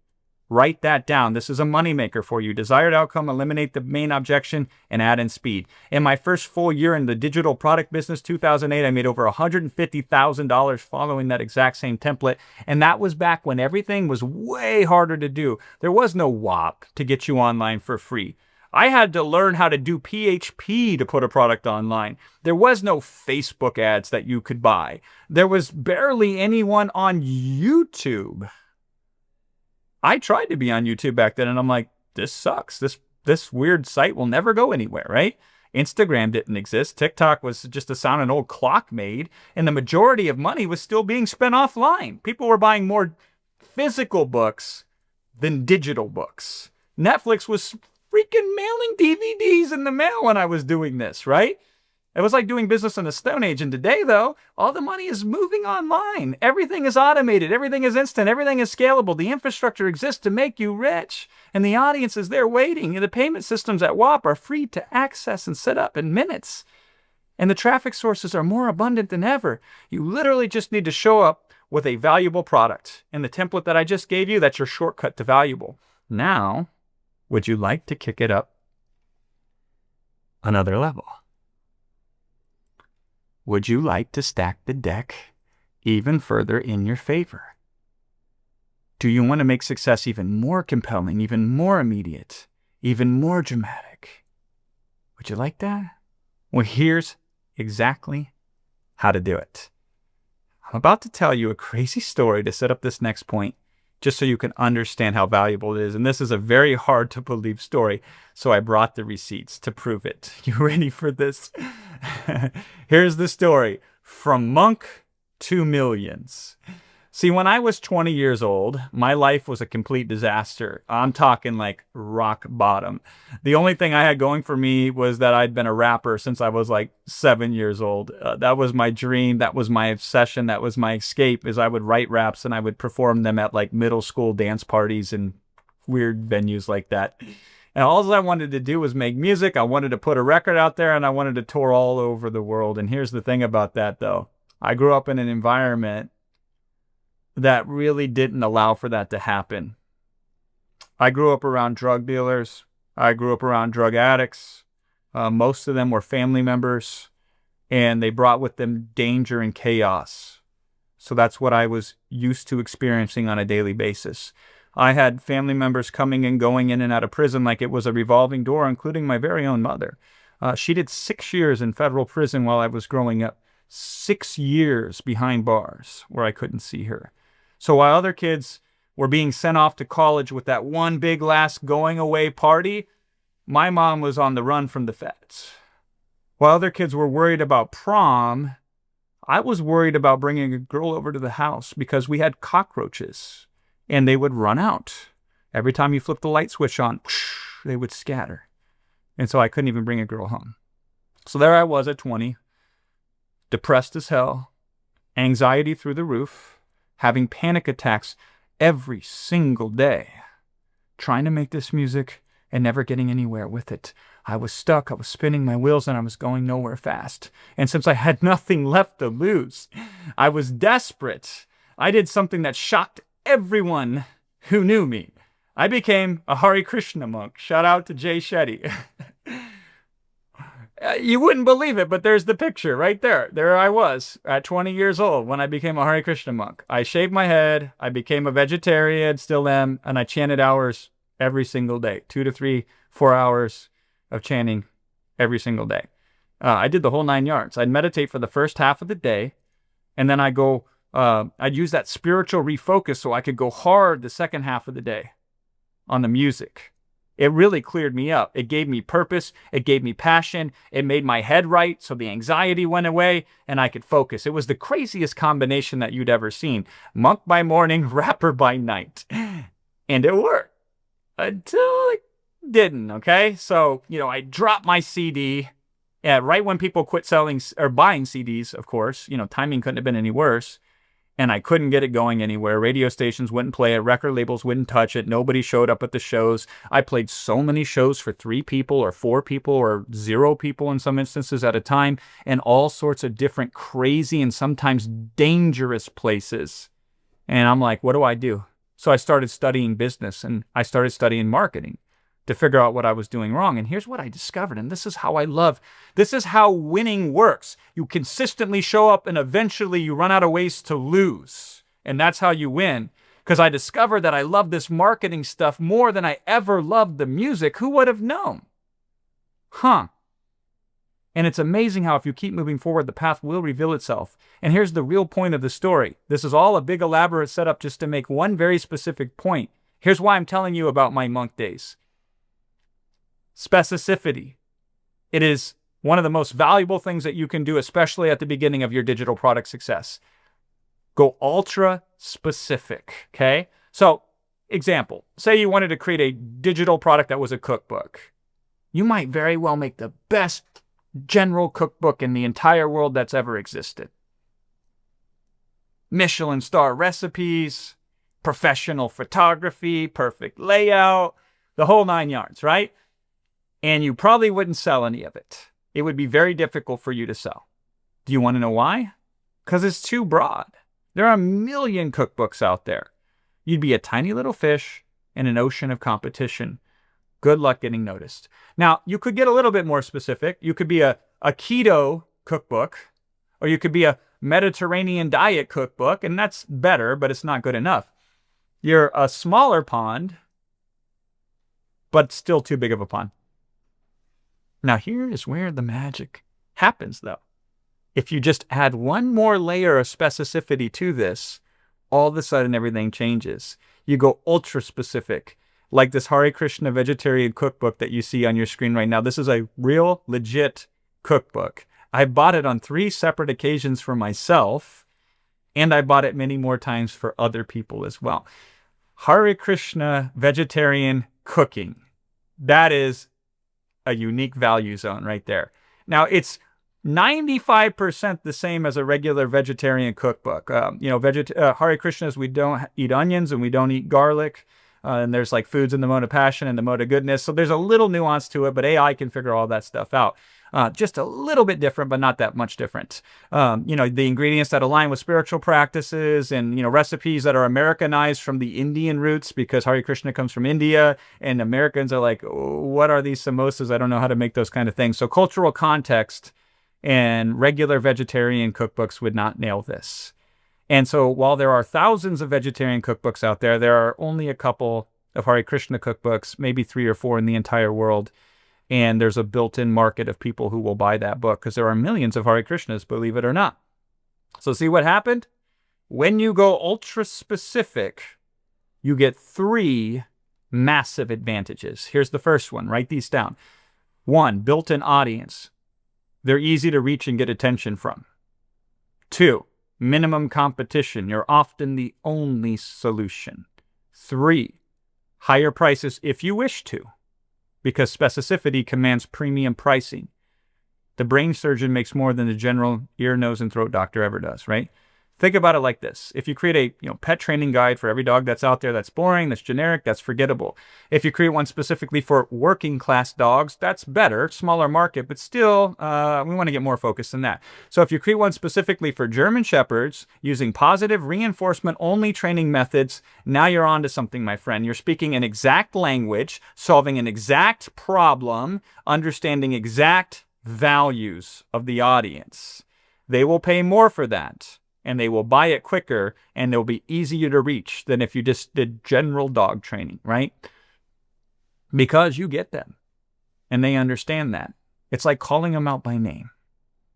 Write that down. This is a moneymaker for you. Desired outcome, eliminate the main objection, and add in speed. In my first full year in the digital product business, 2008, I made over $150,000 following that exact same template. And that was back when everything was way harder to do. There was no WAP to get you online for free. I had to learn how to do PHP to put a product online. There was no Facebook ads that you could buy. There was barely anyone on YouTube. I tried to be on YouTube back then, and I'm like, this sucks. This weird site will never go anywhere, right? Instagram didn't exist. TikTok was just a sound an old clock made, and the majority of money was still being spent offline. People were buying more physical books than digital books. Netflix was freaking mailing DVDs in the mail when I was doing this, right? It was like doing business in the Stone Age. And today, though, all the money is moving online. Everything is automated. Everything is instant. Everything is scalable. The infrastructure exists to make you rich. And the audience is there waiting. And the payment systems at WAP are free to access and set up in minutes. And the traffic sources are more abundant than ever. You literally just need to show up with a valuable product. And the template that I just gave you, that's your shortcut to valuable. Now, would you like to kick it up another level? Would you like to stack the deck even further in your favor? Do you want to make success even more compelling, even more immediate, even more dramatic? Would you like that? Well, here's exactly how to do it. I'm about to tell you a crazy story to set up this next point, just so you can understand how valuable it is. And this is a very hard to believe story, so I brought the receipts to prove it. You ready for this? Here's the story. From monk to millions. See, when I was 20 years old, my life was a complete disaster. I'm talking like rock bottom. The only thing I had going for me was that I'd been a rapper since I was like 7 years old. That was my dream. That was my obsession. That was my escape, is I would write raps and I would perform them at like middle school dance parties and weird venues like that. And all I wanted to do was make music. I wanted to put a record out there, and I wanted to tour all over the world. And here's the thing about that, though. I grew up in an environment that really didn't allow for that to happen. I grew up around drug dealers. I grew up around drug addicts. Most of them were family members, and they brought with them danger and chaos. So that's what I was used to experiencing on a daily basis. I had family members coming and going in and out of prison like it was a revolving door, including my very own mother. She did 6 years in federal prison while I was growing up. 6 years behind bars where I couldn't see her. So while other kids were being sent off to college with that one big last going away party, my mom was on the run from the feds. While other kids were worried about prom, I was worried about bringing a girl over to the house because we had cockroaches and they would run out. Every time you flip the light switch on, whoosh, they would scatter. And so I couldn't even bring a girl home. So there I was at 20, depressed as hell, anxiety through the roof, having panic attacks every single day, trying to make this music and never getting anywhere with it. I was stuck, I was spinning my wheels, and I was going nowhere fast. And since I had nothing left to lose, I was desperate. I did something that shocked everyone Who knew me? I became a Hare Krishna monk. Shout out to Jay Shetty. You wouldn't believe it, but there's the picture right there. There I was at 20 years old when I became a Hare Krishna monk. I shaved my head. I became a vegetarian, still am, and I chanted hours every single day. 2 to 3, 4 hours of chanting every single day. I did the whole 9 yards. I'd meditate for the first half of the day, and then I'd use that spiritual refocus so I could go hard the second half of the day on the music. It really cleared me up. It gave me purpose. It gave me passion. It made my head right, so the anxiety went away, and I could focus. It was the craziest combination that you'd ever seen. Monk by morning, rapper by night. And it worked. Until it didn't, okay? So, I dropped my CD right when people quit selling or buying CDs, of course. Timing couldn't have been any worse. And I couldn't get it going anywhere. Radio stations wouldn't play it. Record labels wouldn't touch it. Nobody showed up at the shows. I played so many shows for 3 people or 4 people or 0 people in some instances at a time, and all sorts of different crazy and sometimes dangerous places. And I'm like, what do I do? So I started studying business, and I started studying marketing to figure out what I was doing wrong. And here's what I discovered, and this is how winning works. You consistently show up, and eventually you run out of ways to lose. And that's how you win. Because I discovered that I love this marketing stuff more than I ever loved the music. Who would have known? And it's amazing how if you keep moving forward, the path will reveal itself. And here's the real point of the story. This is all a big elaborate setup just to make one very specific point. Here's why I'm telling you about my monk days. Specificity. It is one of the most valuable things that you can do, especially at the beginning of your digital product success. Go ultra specific, okay? So, example, say you wanted to create a digital product that was a cookbook. You might very well make the best general cookbook in the entire world that's ever existed. Michelin star recipes, professional photography, perfect layout, the whole 9 yards, right? And you probably wouldn't sell any of it. It would be very difficult for you to sell. Do you want to know why? Because it's too broad. There are a million cookbooks out there. You'd be a tiny little fish in an ocean of competition. Good luck getting noticed. Now, you could get a little bit more specific. You could be a keto cookbook, or you could be a Mediterranean diet cookbook, and that's better, but it's not good enough. You're a smaller pond, but still too big of a pond. Now, here is where the magic happens, though. If you just add one more layer of specificity to this, all of a sudden everything changes. You go ultra specific, like this Hare Krishna vegetarian cookbook that you see on your screen right now. This is a real, legit cookbook. I bought it on 3 separate occasions for myself, and I bought it many more times for other people as well. Hare Krishna vegetarian cooking. That is a unique value zone right there. Now, it's 95% the same as a regular vegetarian cookbook. Hare Krishnas, we don't eat onions and we don't eat garlic. And there's like foods in the mode of passion and the mode of goodness. So there's a little nuance to it, but AI can figure all that stuff out. Just a little bit different, but not that much different. The ingredients that align with spiritual practices and, recipes that are Americanized from the Indian roots, because Hare Krishna comes from India and Americans are like, oh, what are these samosas? I don't know how to make those kind of things. So cultural context and regular vegetarian cookbooks would not nail this. And so while there are thousands of vegetarian cookbooks out there, there are only a couple of Hare Krishna cookbooks, maybe 3 or 4 in the entire world. And there's a built-in market of people who will buy that book because there are millions of Hare Krishnas, believe it or not. So see what happened? When you go ultra specific, you get 3 massive advantages. Here's the first one. Write these down. 1, built-in audience. They're easy to reach and get attention from. 2, minimum competition. You're often the only solution. 3, higher prices if you wish to, because specificity commands premium pricing. The brain surgeon makes more than the general ear, nose, and throat doctor ever does, right? Think about it like this. If you create a pet training guide for every dog that's out there that's boring, that's generic, that's forgettable. If you create one specifically for working class dogs, that's better, smaller market, but still we want to get more focused than that. So if you create one specifically for German Shepherds using positive reinforcement only training methods, now you're on to something, my friend. You're speaking an exact language, solving an exact problem, understanding exact values of the audience. They will pay more for that. And they will buy it quicker, and they'll be easier to reach than if you just did general dog training, right? Because you get them, and they understand that. It's like calling them out by name.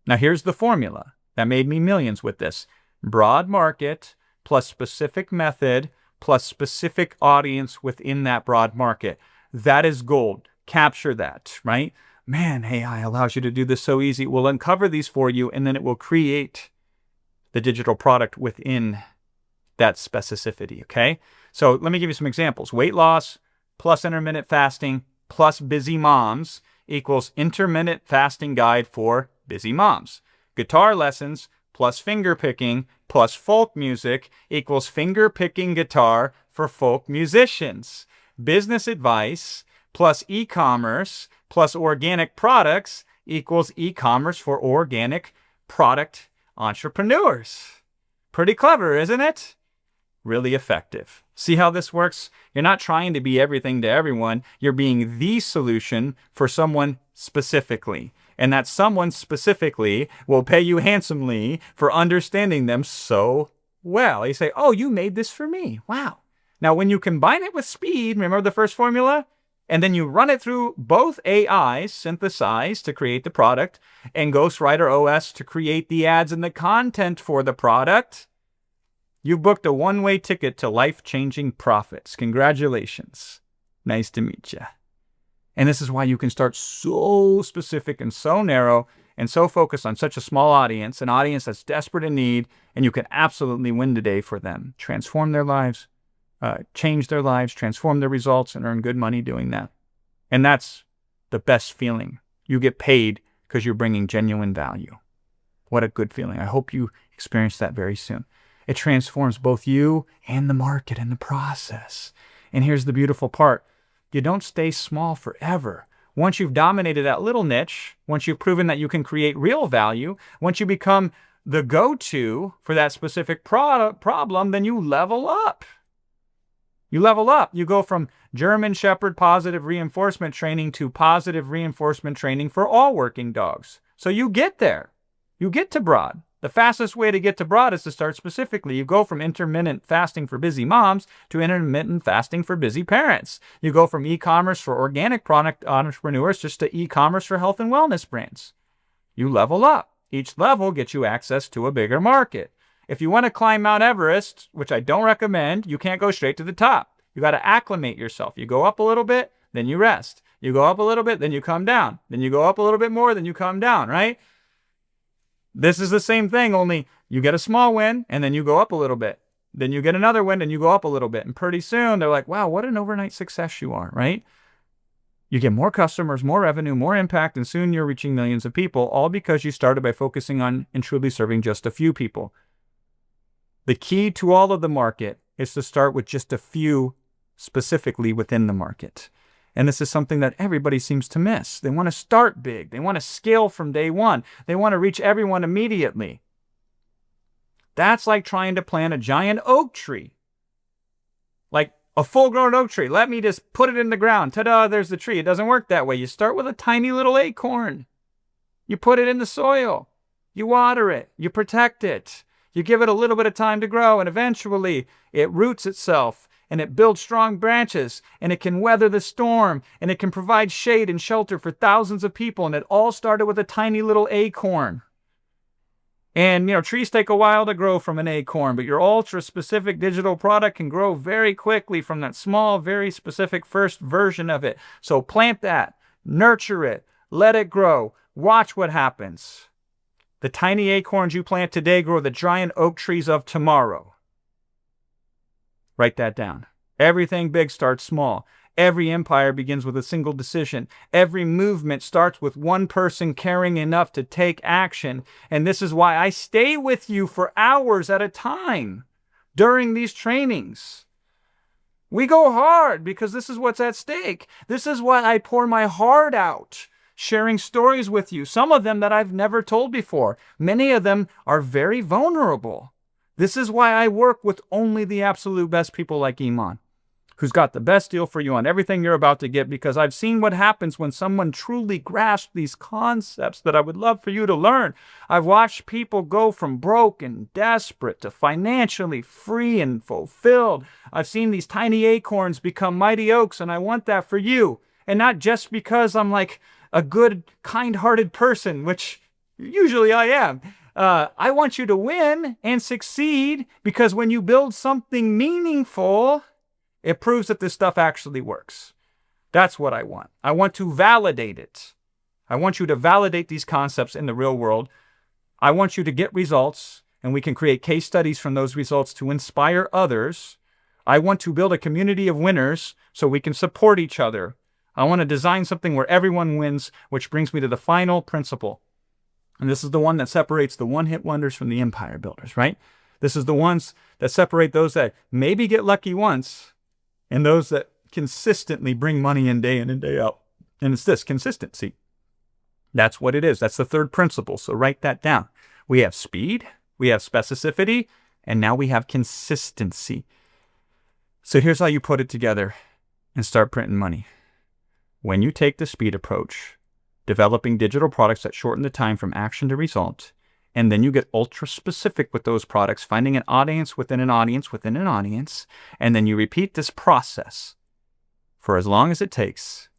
Now, here's the formula that made me millions with this. Broad market plus specific method plus specific audience within that broad market. That is gold. Capture that, right? Man, AI allows you to do this so easy. We'll uncover these for you, and then it will create the digital product within that specificity, okay? So let me give you some examples. Weight loss plus intermittent fasting plus busy moms equals intermittent fasting guide for busy moms. Guitar lessons plus finger picking plus folk music equals finger picking guitar for folk musicians. Business advice plus e-commerce plus organic products equals e-commerce for organic product entrepreneurs. Pretty clever, isn't it? Really effective. See how this works? You're not trying to be everything to everyone. You're being the solution for someone specifically. And that someone specifically will pay you handsomely for understanding them so well. You say, oh, you made this for me. Wow. Now, when you combine it with speed, remember the first formula? And then you run it through both AIs, synthesized to create the product, and Ghostwriter OS to create the ads and the content for the product. You've booked a one-way ticket to life-changing profits. Congratulations. Nice to meet you. And this is why you can start so specific and so narrow and so focused on such a small audience, an audience that's desperate in need, and you can absolutely win today for them. Transform their lives. Change their lives, transform their results, and earn good money doing that. And that's the best feeling. You get paid because you're bringing genuine value. What a good feeling. I hope you experience that very soon. It transforms both you and the market in the process. And here's the beautiful part. You don't stay small forever. Once you've dominated that little niche, once you've proven that you can create real value, once you become the go-to for that specific problem, then you level up. You level up. You go from German Shepherd positive reinforcement training to positive reinforcement training for all working dogs. So you get there. You get to broad. The fastest way to get to broad is to start specifically. You go from intermittent fasting for busy moms to intermittent fasting for busy parents. You go from e-commerce for organic product entrepreneurs just to e-commerce for health and wellness brands. You level up. Each level gets you access to a bigger market. If you want to climb Mount Everest, which I don't recommend, you can't go straight to the top. You got to acclimate yourself. You go up a little bit, then you rest. You go up a little bit, then you come down. Then you go up a little bit more, then you come down, right? This is the same thing, only you get a small win, and then you go up a little bit. Then you get another win, and you go up a little bit. And pretty soon, they're like, wow, what an overnight success you are, right? You get more customers, more revenue, more impact, and soon you're reaching millions of people, all because you started by focusing on and truly serving just a few people. The key to all of the market is to start with just a few specifically within the market. And this is something that everybody seems to miss. They want to start big. They want to scale from day one. They want to reach everyone immediately. That's like trying to plant a giant oak tree. Like a full-grown oak tree. Let me just put it in the ground. Ta-da, there's the tree. It doesn't work that way. You start with a tiny little acorn. You put it in the soil. You water it. You protect it. You give it a little bit of time to grow, and eventually it roots itself, and it builds strong branches, and it can weather the storm, and it can provide shade and shelter for thousands of people, and it all started with a tiny little acorn. And, trees take a while to grow from an acorn, but your ultra-specific digital product can grow very quickly from that small, very specific first version of it. So plant that, nurture it, let it grow, watch what happens. The tiny acorns you plant today grow the giant oak trees of tomorrow. Write that down. Everything big starts small. Every empire begins with a single decision. Every movement starts with one person caring enough to take action. And this is why I stay with you for hours at a time during these trainings. We go hard because this is what's at stake. This is why I pour my heart out, sharing stories with you, some of them that I've never told before. Many of them are very vulnerable. This is why I work with only the absolute best people like Iman, who's got the best deal for you on everything you're about to get, because I've seen what happens when someone truly grasps these concepts that I would love for you to learn. I've watched people go from broke and desperate to financially free and fulfilled. I've seen these tiny acorns become mighty oaks, and I want that for you. And not just because I'm like a good, kind-hearted person, which usually I am. I want you to win and succeed, because when you build something meaningful, it proves that this stuff actually works. That's what I want. I want to validate it. I want you to validate these concepts in the real world. I want you to get results, and we can create case studies from those results to inspire others. I want to build a community of winners so we can support each other. I want to design something where everyone wins, which brings me to the final principle. And this is the one that separates the one-hit wonders from the empire builders, right? This is the ones that separate those that maybe get lucky once and those that consistently bring money in and day out. And it's this consistency. That's what it is. That's the third principle. So write that down. We have speed, we have specificity, and now we have consistency. So here's how you put it together and start printing money. When you take the speed approach, developing digital products that shorten the time from action to result, and then you get ultra specific with those products, finding an audience within an audience within an audience, and then you repeat this process for as long as it takes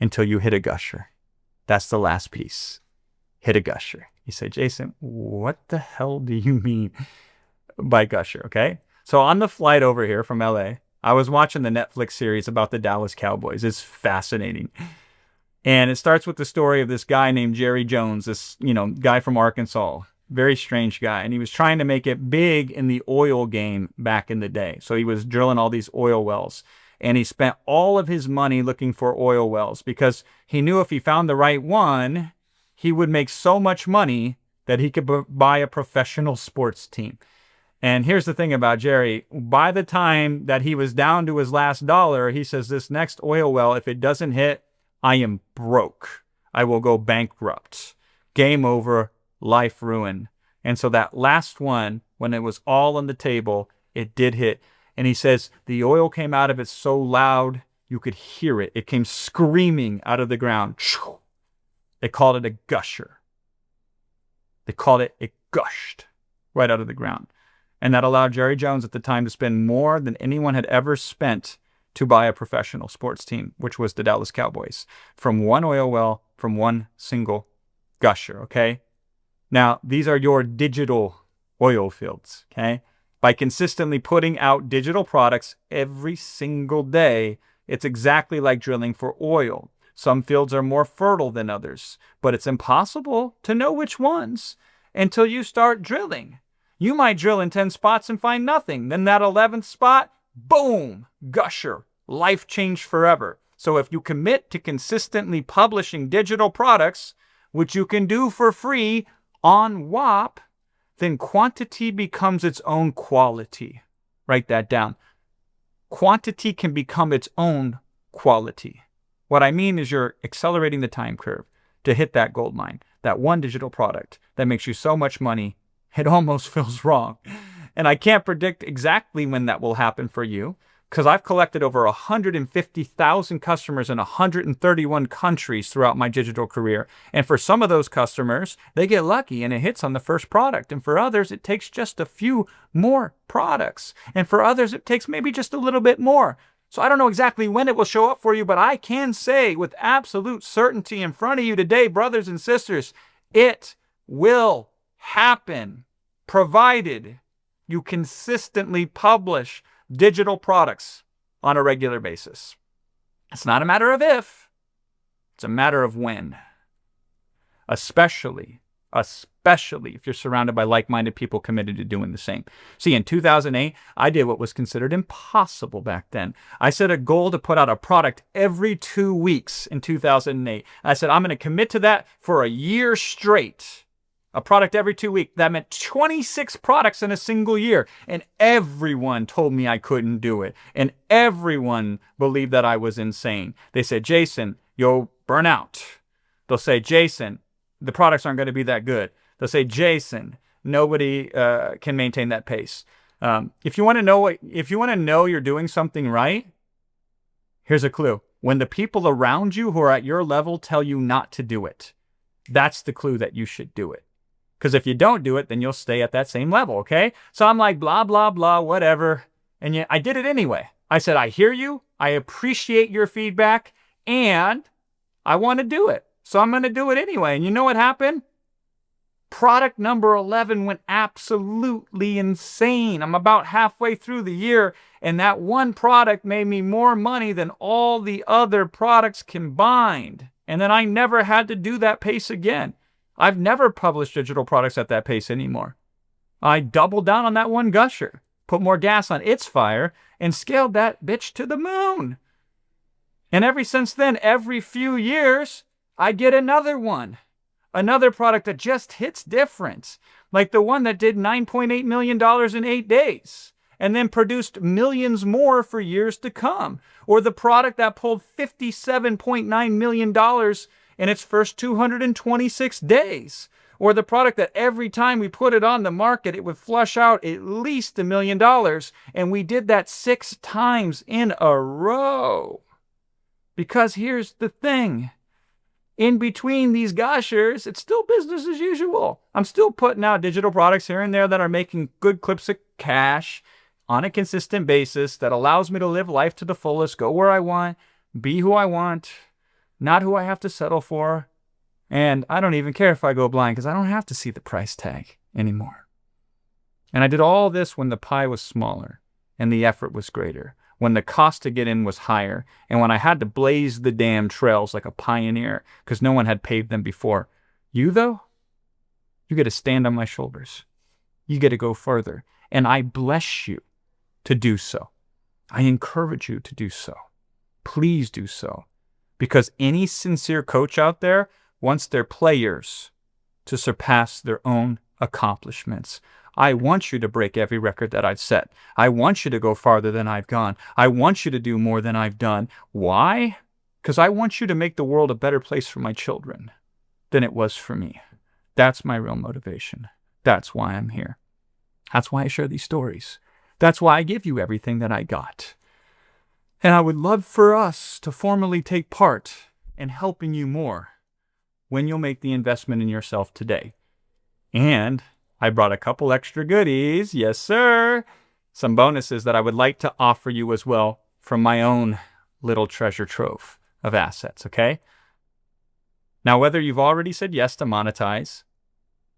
until you hit a gusher. That's the last piece. Hit a gusher. You say, Jason, what the hell do you mean by gusher? Okay. So on the flight over here from LA, I was watching the Netflix series about the Dallas Cowboys. It's fascinating. And it starts with the story of this guy named Jerry Jones, this, guy from Arkansas, very strange guy. And he was trying to make it big in the oil game back in the day. So he was drilling all these oil wells. And he spent all of his money looking for oil wells because he knew if he found the right one, he would make so much money that he could buy a professional sports team. And here's the thing about Jerry. By the time that he was down to his last dollar, he says, this next oil well, if it doesn't hit, I am broke. I will go bankrupt. Game over, life ruin. And so that last one, when it was all on the table, it did hit. And he says the oil came out of it so loud, you could hear it. It came screaming out of the ground. They called it a gusher. They called it gushed right out of the ground. And that allowed Jerry Jones at the time to spend more than anyone had ever spent to buy a professional sports team, which was the Dallas Cowboys, from one oil well, from one single gusher, okay? Now, these are your digital oil fields, okay? By consistently putting out digital products every single day, it's exactly like drilling for oil. Some fields are more fertile than others, but it's impossible to know which ones until you start drilling. You might drill in 10 spots and find nothing. Then that 11th spot, boom, gusher, life changed forever. So if you commit to consistently publishing digital products, which you can do for free on WAP, then quantity becomes its own quality. Write that down. Quantity can become its own quality. What I mean is you're accelerating the time curve to hit that gold mine, that one digital product that makes you so much money, it almost feels wrong. And I can't predict exactly when that will happen for you, because I've collected over 150,000 customers in 131 countries throughout my digital career. And for some of those customers, they get lucky and it hits on the first product. And for others, it takes just a few more products. And for others, it takes maybe just a little bit more. So I don't know exactly when it will show up for you, but I can say with absolute certainty in front of you today, brothers and sisters, it will happen, provided you consistently publish digital products on a regular basis. It's not a matter of if, it's a matter of when. Especially especially if you're surrounded by like-minded people committed to doing the same. See, in 2008, I did what was considered impossible back then. I set a goal to put out a product every 2 weeks in 2008. I said, I'm going to commit to that for a year straight. A product every 2 weeks. That meant 26 products in a single year. And everyone told me I couldn't do it. And everyone believed that I was insane. They said, Jason, you'll burn out. They'll say, Jason, the products aren't going to be that good. They'll say, Jason, nobody can maintain that pace. If you want to know you're doing something right, here's a clue. When the people around you who are at your level tell you not to do it, that's the clue that you should do it. Because if you don't do it, then you'll stay at that same level, okay? So I'm like, blah, blah, blah, whatever. And yet I did it anyway. I said, I hear you. I appreciate your feedback. And I want to do it. So I'm going to do it anyway. And you know what happened? Product number 11 went absolutely insane. I'm about halfway through the year, and that one product made me more money than all the other products combined. And then I never had to do that pace again. I've never published digital products at that pace anymore. I doubled down on that one gusher, put more gas on its fire, and scaled that bitch to the moon. And ever since then, every few years, I get another one. Another product that just hits different. Like the one that did $9.8 million in 8 days. And then produced millions more for years to come. Or the product that pulled $57.9 million in its first 226 days. Or the product that every time we put it on the market, it would flush out at least $1 million. And we did that 6 times in a row. Because here's the thing. In between these gushers, it's still business as usual. I'm still putting out digital products here and there that are making good clips of cash on a consistent basis that allows me to live life to the fullest, go where I want, be who I want, not who I have to settle for. And I don't even care if I go blind because I don't have to see the price tag anymore. And I did all this when the pie was smaller and the effort was greater, when the cost to get in was higher, and when I had to blaze the damn trails like a pioneer because no one had paved them before. You, though, you get to stand on my shoulders. You get to go further. And I bless you to do so. I encourage you to do so. Please do so. Because any sincere coach out there wants their players to surpass their own accomplishments. I want you to break every record that I've set. I want you to go farther than I've gone. I want you to do more than I've done. Why? Because I want you to make the world a better place for my children than it was for me. That's my real motivation. That's why I'm here. That's why I share these stories. That's why I give you everything that I got. And I would love for us to formally take part in helping you more when you'll make the investment in yourself today. And I brought a couple extra goodies. Yes, sir. Some bonuses that I would like to offer you as well from my own little treasure trove of assets, okay? Now, whether you've already said yes to monetize,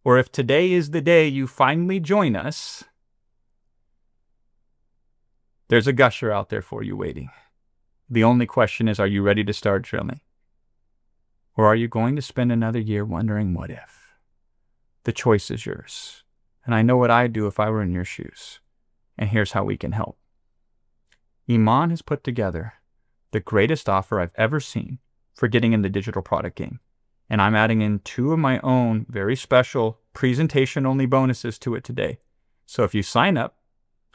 or if today is the day you finally join us, there's a gusher out there for you waiting. The only question is, are you ready to start drilling? Or are you going to spend another year wondering what if? The choice is yours. And I know what I'd do if I were in your shoes. And here's how we can help. Iman has put together the greatest offer I've ever seen for getting in the digital product game. And I'm adding in 2 of my own very special presentation-only bonuses to it today. So if you sign up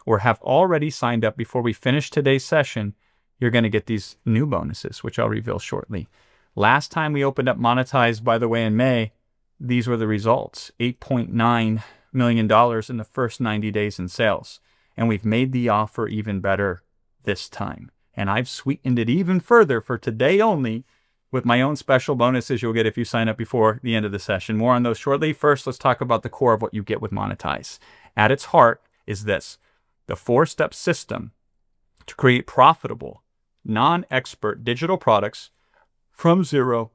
or have already signed up before we finish today's session, you're going to get these new bonuses, which I'll reveal shortly. Last time we opened up Monetize, by the way, in May, these were the results. $8.9 million in the first 90 days in sales. And we've made the offer even better this time. And I've sweetened it even further for today only with my own special bonuses you'll get if you sign up before the end of the session. More on those shortly. First, let's talk about the core of what you get with Monetize. At its heart is this: the 4-step system to create profitable, non-expert digital products from zero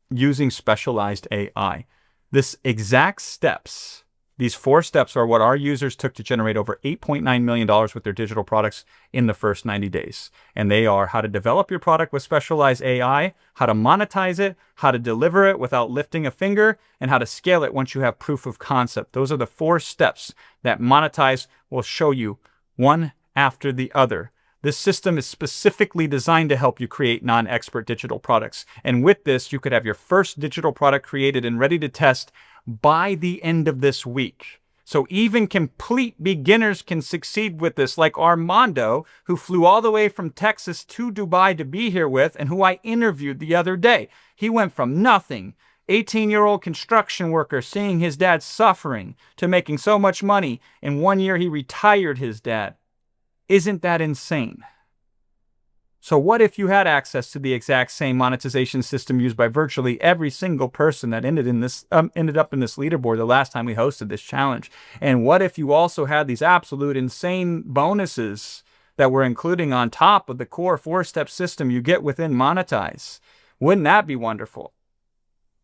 using specialized AI. This exact steps These 4 steps are what our users took to generate over $8.9 million with their digital products in the first 90 days. And they are how to develop your product with specialized AI, how to monetize it, how to deliver it without lifting a finger, and how to scale it once you have proof of concept. Those are the 4 steps that Monetize will show you one after the other. This system is specifically designed to help you create non-expert digital products. And with this, you could have your first digital product created and ready to test by the end of this week. So even complete beginners can succeed with this, like Armando, who flew all the way from Texas to Dubai to be here with, and who I interviewed the other day. He went from nothing, 18-year-old construction worker seeing his dad suffering, to making so much money. In 1 year, he retired his dad. Isn't that insane? So what if you had access to the exact same monetization system used by virtually every single person that ended up in this leaderboard the last time we hosted this challenge? And what if you also had these absolute insane bonuses that we're including on top of the core 4-step system you get within Monetize? Wouldn't that be wonderful?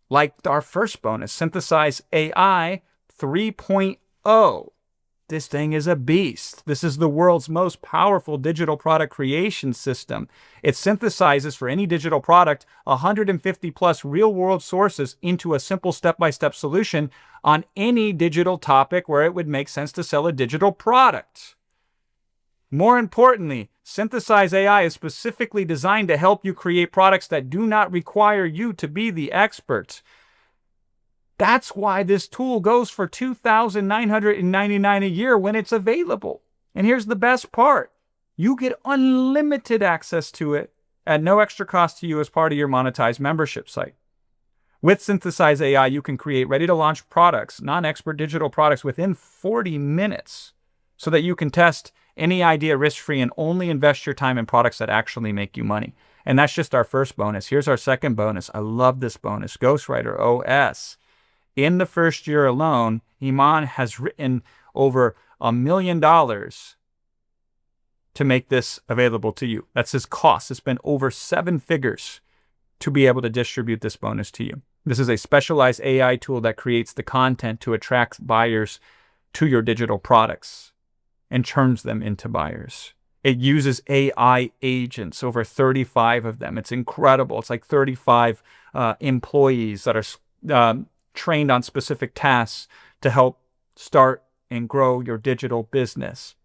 Like our first bonus, Synthesize AI 3.0. This thing is a beast. This is the world's most powerful digital product creation system. It synthesizes for any digital product 150 plus real-world sources into a simple step-by-step solution on any digital topic where it would make sense to sell a digital product. More importantly, Synthesize AI is specifically designed to help you create products that do not require you to be the expert. That's why this tool goes for $2,999 a year when it's available. And here's the best part. You get unlimited access to it at no extra cost to you as part of your Monetize membership site. With Synthesize AI, you can create ready-to-launch products, non-expert digital products, within 40 minutes so that you can test any idea risk-free and only invest your time in products that actually make you money. And that's just our first bonus. Here's our second bonus. I love this bonus. Ghostwriter OS. In the first year alone, Iman has written over $1 million to make this available to you. That's his cost. It's been over 7 figures to be able to distribute this bonus to you. This is a specialized AI tool that creates the content to attract buyers to your digital products and turns them into buyers. It uses AI agents, over 35 of them. It's incredible. It's like 35 employees that are trained on specific tasks to help start and grow your digital business.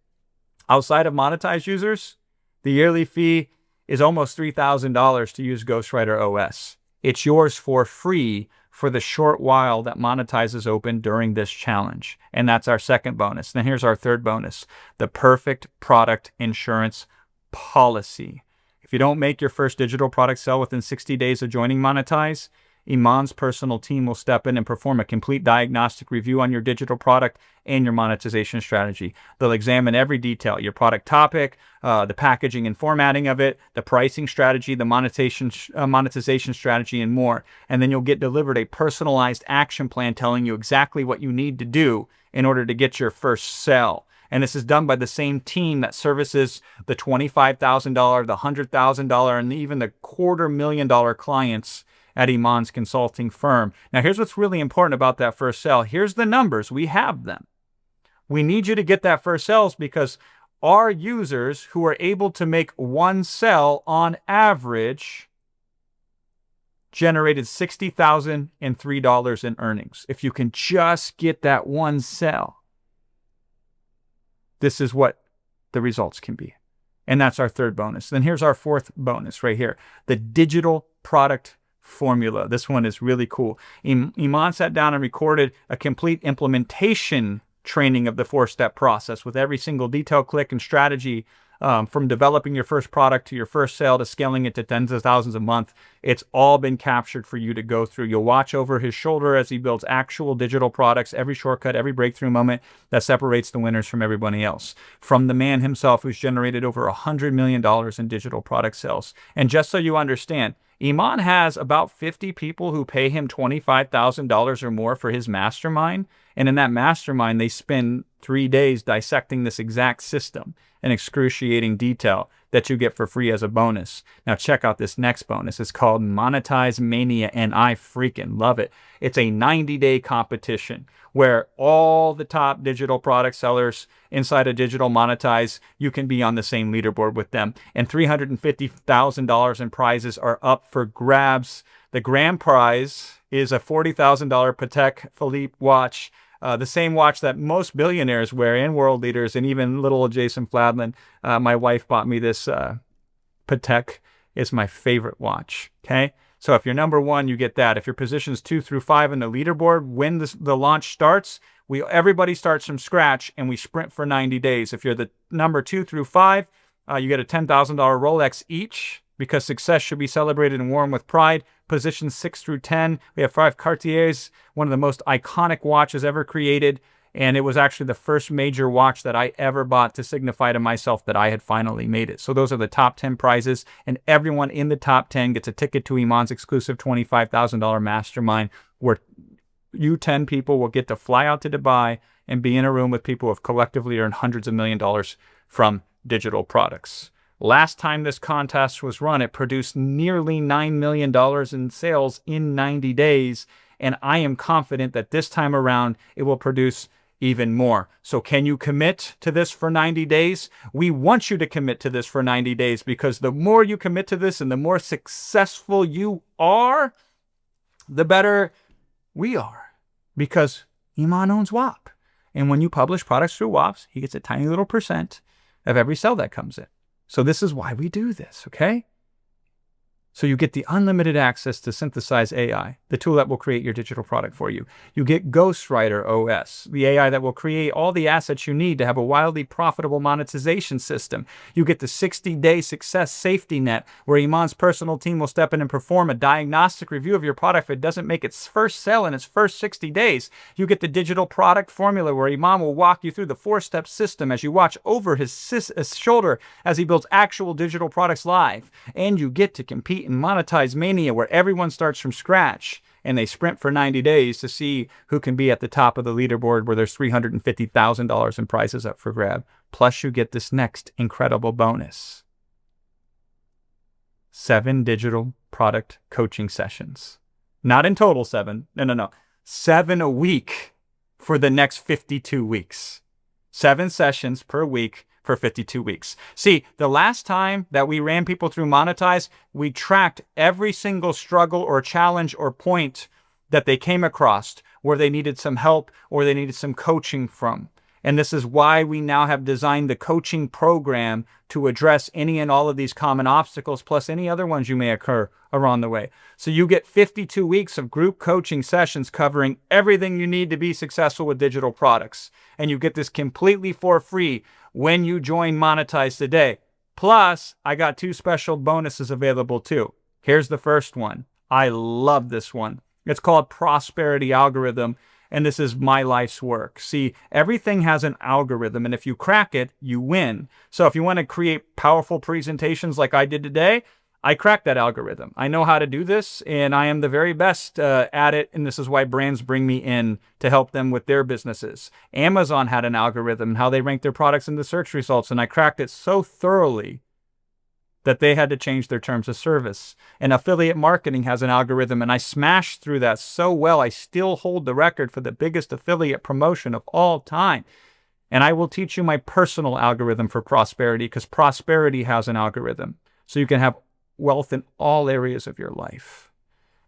Outside of Monetize users, the yearly fee is almost $3,000 to use Ghostwriter OS. It's yours for free for the short while that Monetize is open during this challenge. And that's our second bonus. Then here's our third bonus, the perfect product insurance policy. If you don't make your first digital product sell within 60 days of joining Monetize, Iman's personal team will step in and perform a complete diagnostic review on your digital product and your monetization strategy. They'll examine every detail, your product topic, the packaging and formatting of it, the pricing strategy, the monetization strategy, and more. And then you'll get delivered a personalized action plan telling you exactly what you need to do in order to get your first sell. And this is done by the same team that services the $25,000, the $100,000, and even the $250,000 clients at Iman's consulting firm. Now, here's what's really important about that first sale. Here's the numbers. We have them. We need you to get that first sales because our users who are able to make one sell on average generated $60,003 in earnings. If you can just get that one sell, this is what the results can be. And that's our third bonus. Then here's our fourth bonus right here, the digital product formula. This one is really cool. Iman sat down and recorded a complete implementation training of the 4-step process with every single detail, click, and strategy from developing your first product to your first sale to scaling it to tens of thousands a month. It's all been captured for you to go through. You'll watch over his shoulder as he builds actual digital products, every shortcut, every breakthrough moment that separates the winners from everybody else. From the man himself who's generated over $100 million in digital product sales. And just so you understand, Iman has about 50 people who pay him $25,000 or more for his mastermind, And in that mastermind, they spend 3 days dissecting this exact system in excruciating detail that you get for free as a bonus. Now check out this next bonus. It's called Monetize Mania, and I freaking love it. It's a 90-day competition where all the top digital product sellers inside of Digital Monetize, you can be on the same leaderboard with them. And $350,000 in prizes are up for grabs. The grand prize is a $40,000 Patek Philippe watch, the same watch that most billionaires wear and world leaders, and even little Jason Fladlin. My wife bought me this Patek. It's my favorite watch, okay? So if you're number one, you get that. If your position's 2 through 5 in the leaderboard, when the launch starts, everybody starts from scratch and we sprint for 90 days. If you're the number 2 through 5, you get a $10,000 Rolex each, because success should be celebrated and worn with pride. Positions 6 through 10, we have 5 Cartiers, one of the most iconic watches ever created. And it was actually the first major watch that I ever bought to signify to myself that I had finally made it. So those are the top 10 prizes, and everyone in the top 10 gets a ticket to Iman's exclusive $25,000 mastermind, where you 10 people will get to fly out to Dubai and be in a room with people who have collectively earned hundreds of $millions from digital products. Last time this contest was run, it produced nearly $9 million in sales in 90 days. And I am confident that this time around, it will produce even more. So can you commit to this for 90 days? We want you to commit to this for 90 days, because the more you commit to this and the more successful you are, the better we are. Because Iman owns WAP. And when you publish products through WAPs, he gets a tiny little percent of every sale that comes in. So this is why we do this, okay? So you get the unlimited access to Synthesize AI, the tool that will create your digital product for you. You get Ghostwriter OS, the AI that will create all the assets you need to have a wildly profitable monetization system. You get the 60-day success safety net, where Iman's personal team will step in and perform a diagnostic review of your product if it doesn't make its first sale in its first 60 days. You get the digital product formula, where Iman will walk you through the 4-step system as you watch over his shoulder as he builds actual digital products live. And you get to compete in Monetize Mania, where everyone starts from scratch and they sprint for 90 days to see who can be at the top of the leaderboard, where there's $350,000 in prizes up for grab. Plus you get this next incredible bonus: 7 digital product coaching sessions. Not in total 7. No. 7 a week for the next 52 weeks. 7 sessions per week for 52 weeks. See, the last time that we ran people through Monetize, we tracked every single struggle or challenge or point that they came across where they needed some help or they needed some coaching from. And this is why we now have designed the coaching program to address any and all of these common obstacles, plus any other ones you may occur along the way. So you get 52 weeks of group coaching sessions covering everything you need to be successful with digital products. And you get this completely for free when you join Monetize today. Plus, I got 2 special bonuses available too. Here's the first one. I love this one. It's called Prosperity Algorithm. And this is my life's work. See, everything has an algorithm, and if you crack it, you win. So if you want to create powerful presentations like I did today, I cracked that algorithm. I know how to do this, and I am the very best at it, and this is why brands bring me in to help them with their businesses. Amazon had an algorithm and how they rank their products in the search results, and I cracked it so thoroughly that they had to change their terms of service. And affiliate marketing has an algorithm, and I smashed through that so well, I still hold the record for the biggest affiliate promotion of all time. And I will teach you my personal algorithm for prosperity, because prosperity has an algorithm. So you can have wealth in all areas of your life.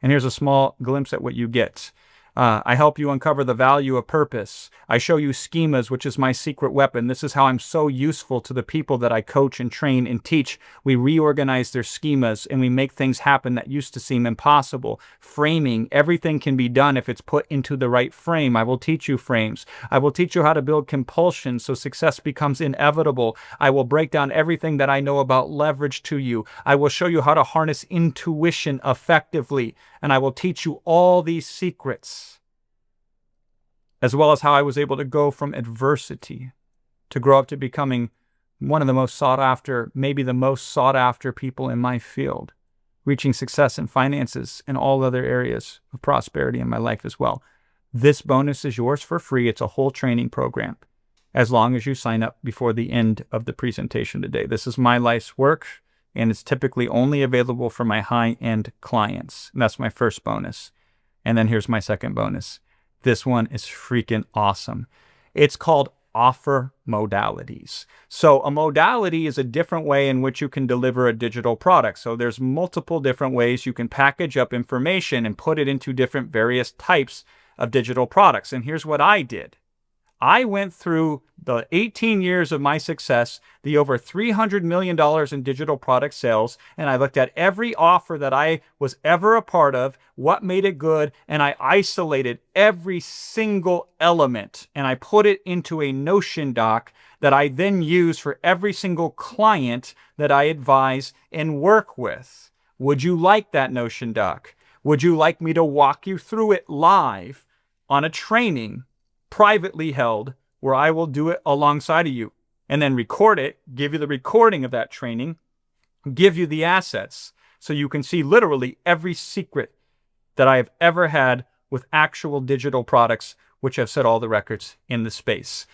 And here's a small glimpse at what you get. I help you uncover the value of purpose. I show you schemas, which is my secret weapon. This is how I'm so useful to the people that I coach and train and teach. We reorganize their schemas and we make things happen that used to seem impossible. Framing, everything can be done if it's put into the right frame. I will teach you frames. I will teach you how to build compulsion so success becomes inevitable. I will break down everything that I know about leverage to you. I will show you how to harness intuition effectively. And I will teach you all these secrets, as well as how I was able to go from adversity to grow up to becoming one of the most sought after, maybe the most sought after people in my field, reaching success in finances and all other areas of prosperity in my life as well. This bonus is yours for free. It's a whole training program as long as you sign up before the end of the presentation today. This is my life's work, and it's typically only available for my high-end clients. And that's my first bonus. And then here's my second bonus. This one is freaking awesome. It's called offer modalities. So a modality is a different way in which you can deliver a digital product. So there's multiple different ways you can package up information and put it into different various types of digital products. And here's what I did. I went through the 18 years of my success, the over $300 million in digital product sales, and I looked at every offer that I was ever a part of, what made it good, and I isolated every single element, and I put it into a Notion doc that I then use for every single client that I advise and work with. Would you like that Notion doc? Would you like me to walk you through it live on a training privately held where I will do it alongside of you and then record it, give you the recording of that training, give you the assets so you can see literally every secret that I have ever had with actual digital products, which have set all the records in the space,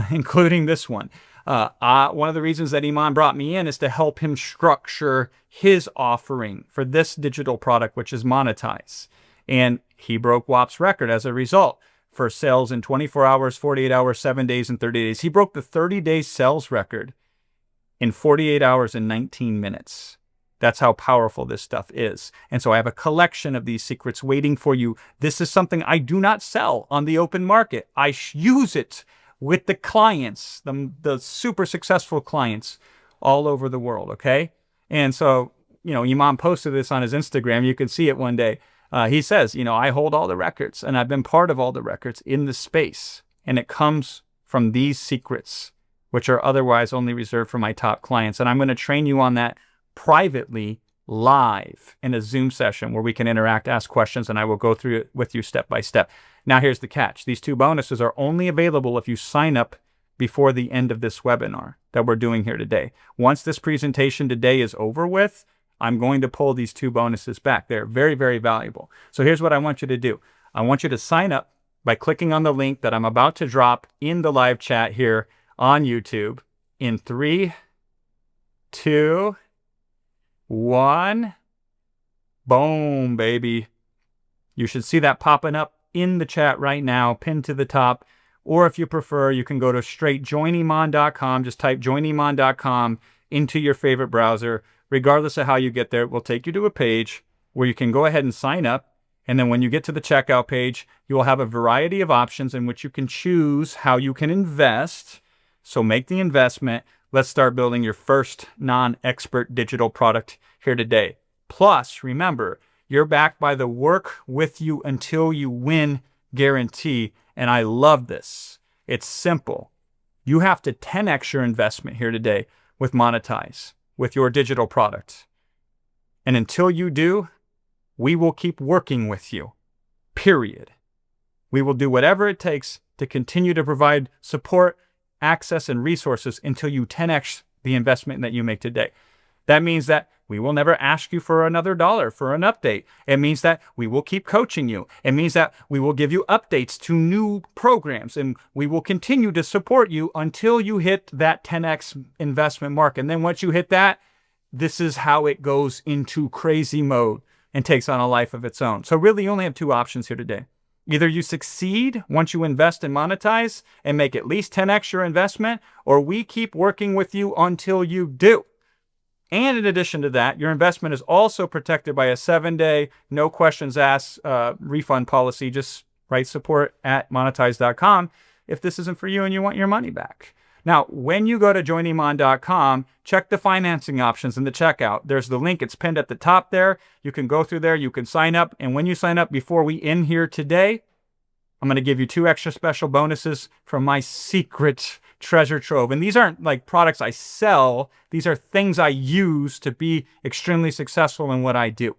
including this one. One of the reasons that Iman brought me in is to help him structure his offering for this digital product, which is Monetize. And he broke WAP's record as a result for sales in 24 hours, 48 hours, 7 days, and 30 days. He broke the 30-day sales record in 48 hours and 19 minutes. That's how powerful this stuff is. And so I have a collection of these secrets waiting for you. This is something I do not sell on the open market. I use it with the clients, the super successful clients all over the world, okay? And so, Iman posted this on his Instagram. You can see it one day. He says, I hold all the records, and I've been part of all the records in the space. And it comes from these secrets, which are otherwise only reserved for my top clients. And I'm going to train you on that privately, live, in a Zoom session where we can interact, ask questions, and I will go through it with you step by step. Now, here's the catch. These two bonuses are only available if you sign up before the end of this webinar that we're doing here today. Once this presentation today is over with, I'm going to pull these two bonuses back. They're very, very valuable. So here's what I want you to do. I want you to sign up by clicking on the link that I'm about to drop in the live chat here on YouTube in 3, 2, 1. Boom, baby. You should see that popping up in the chat right now, pinned to the top. Or if you prefer, you can go to straight joiniman.com. Just type joiniman.com into your favorite browser. Regardless of how you get there, it will take you to a page where you can go ahead and sign up. And then when you get to the checkout page, you will have a variety of options in which you can choose how you can invest. So make the investment. Let's start building your first non-expert digital product here today. Plus, remember, you're backed by the work with you until you win guarantee. And I love this. It's simple. You have to 10x your investment here today with Monetize, with your digital product. And until you do, we will keep working with you, period. We will do whatever it takes to continue to provide support, access, and resources until you 10x the investment that you make today. That means that we will never ask you for another dollar for an update. It means that we will keep coaching you. It means that we will give you updates to new programs, and we will continue to support you until you hit that 10x investment mark. And then once you hit that, this is how it goes into crazy mode and takes on a life of its own. So really, you only have two options here today. Either you succeed once you invest and monetize and make at least 10x your investment, or we keep working with you until you do. And in addition to that, your investment is also protected by a 7-day, no questions asked refund policy. Just write support@monetize.com if this isn't for you and you want your money back. Now, when you go to joiniman.com, check the financing options in the checkout. There's the link. It's pinned at the top there. You can go through there. You can sign up. And when you sign up before we end here today, I'm going to give you 2 extra special bonuses from my secret treasure trove. And these aren't like products I sell. These are things I use to be extremely successful in what I do.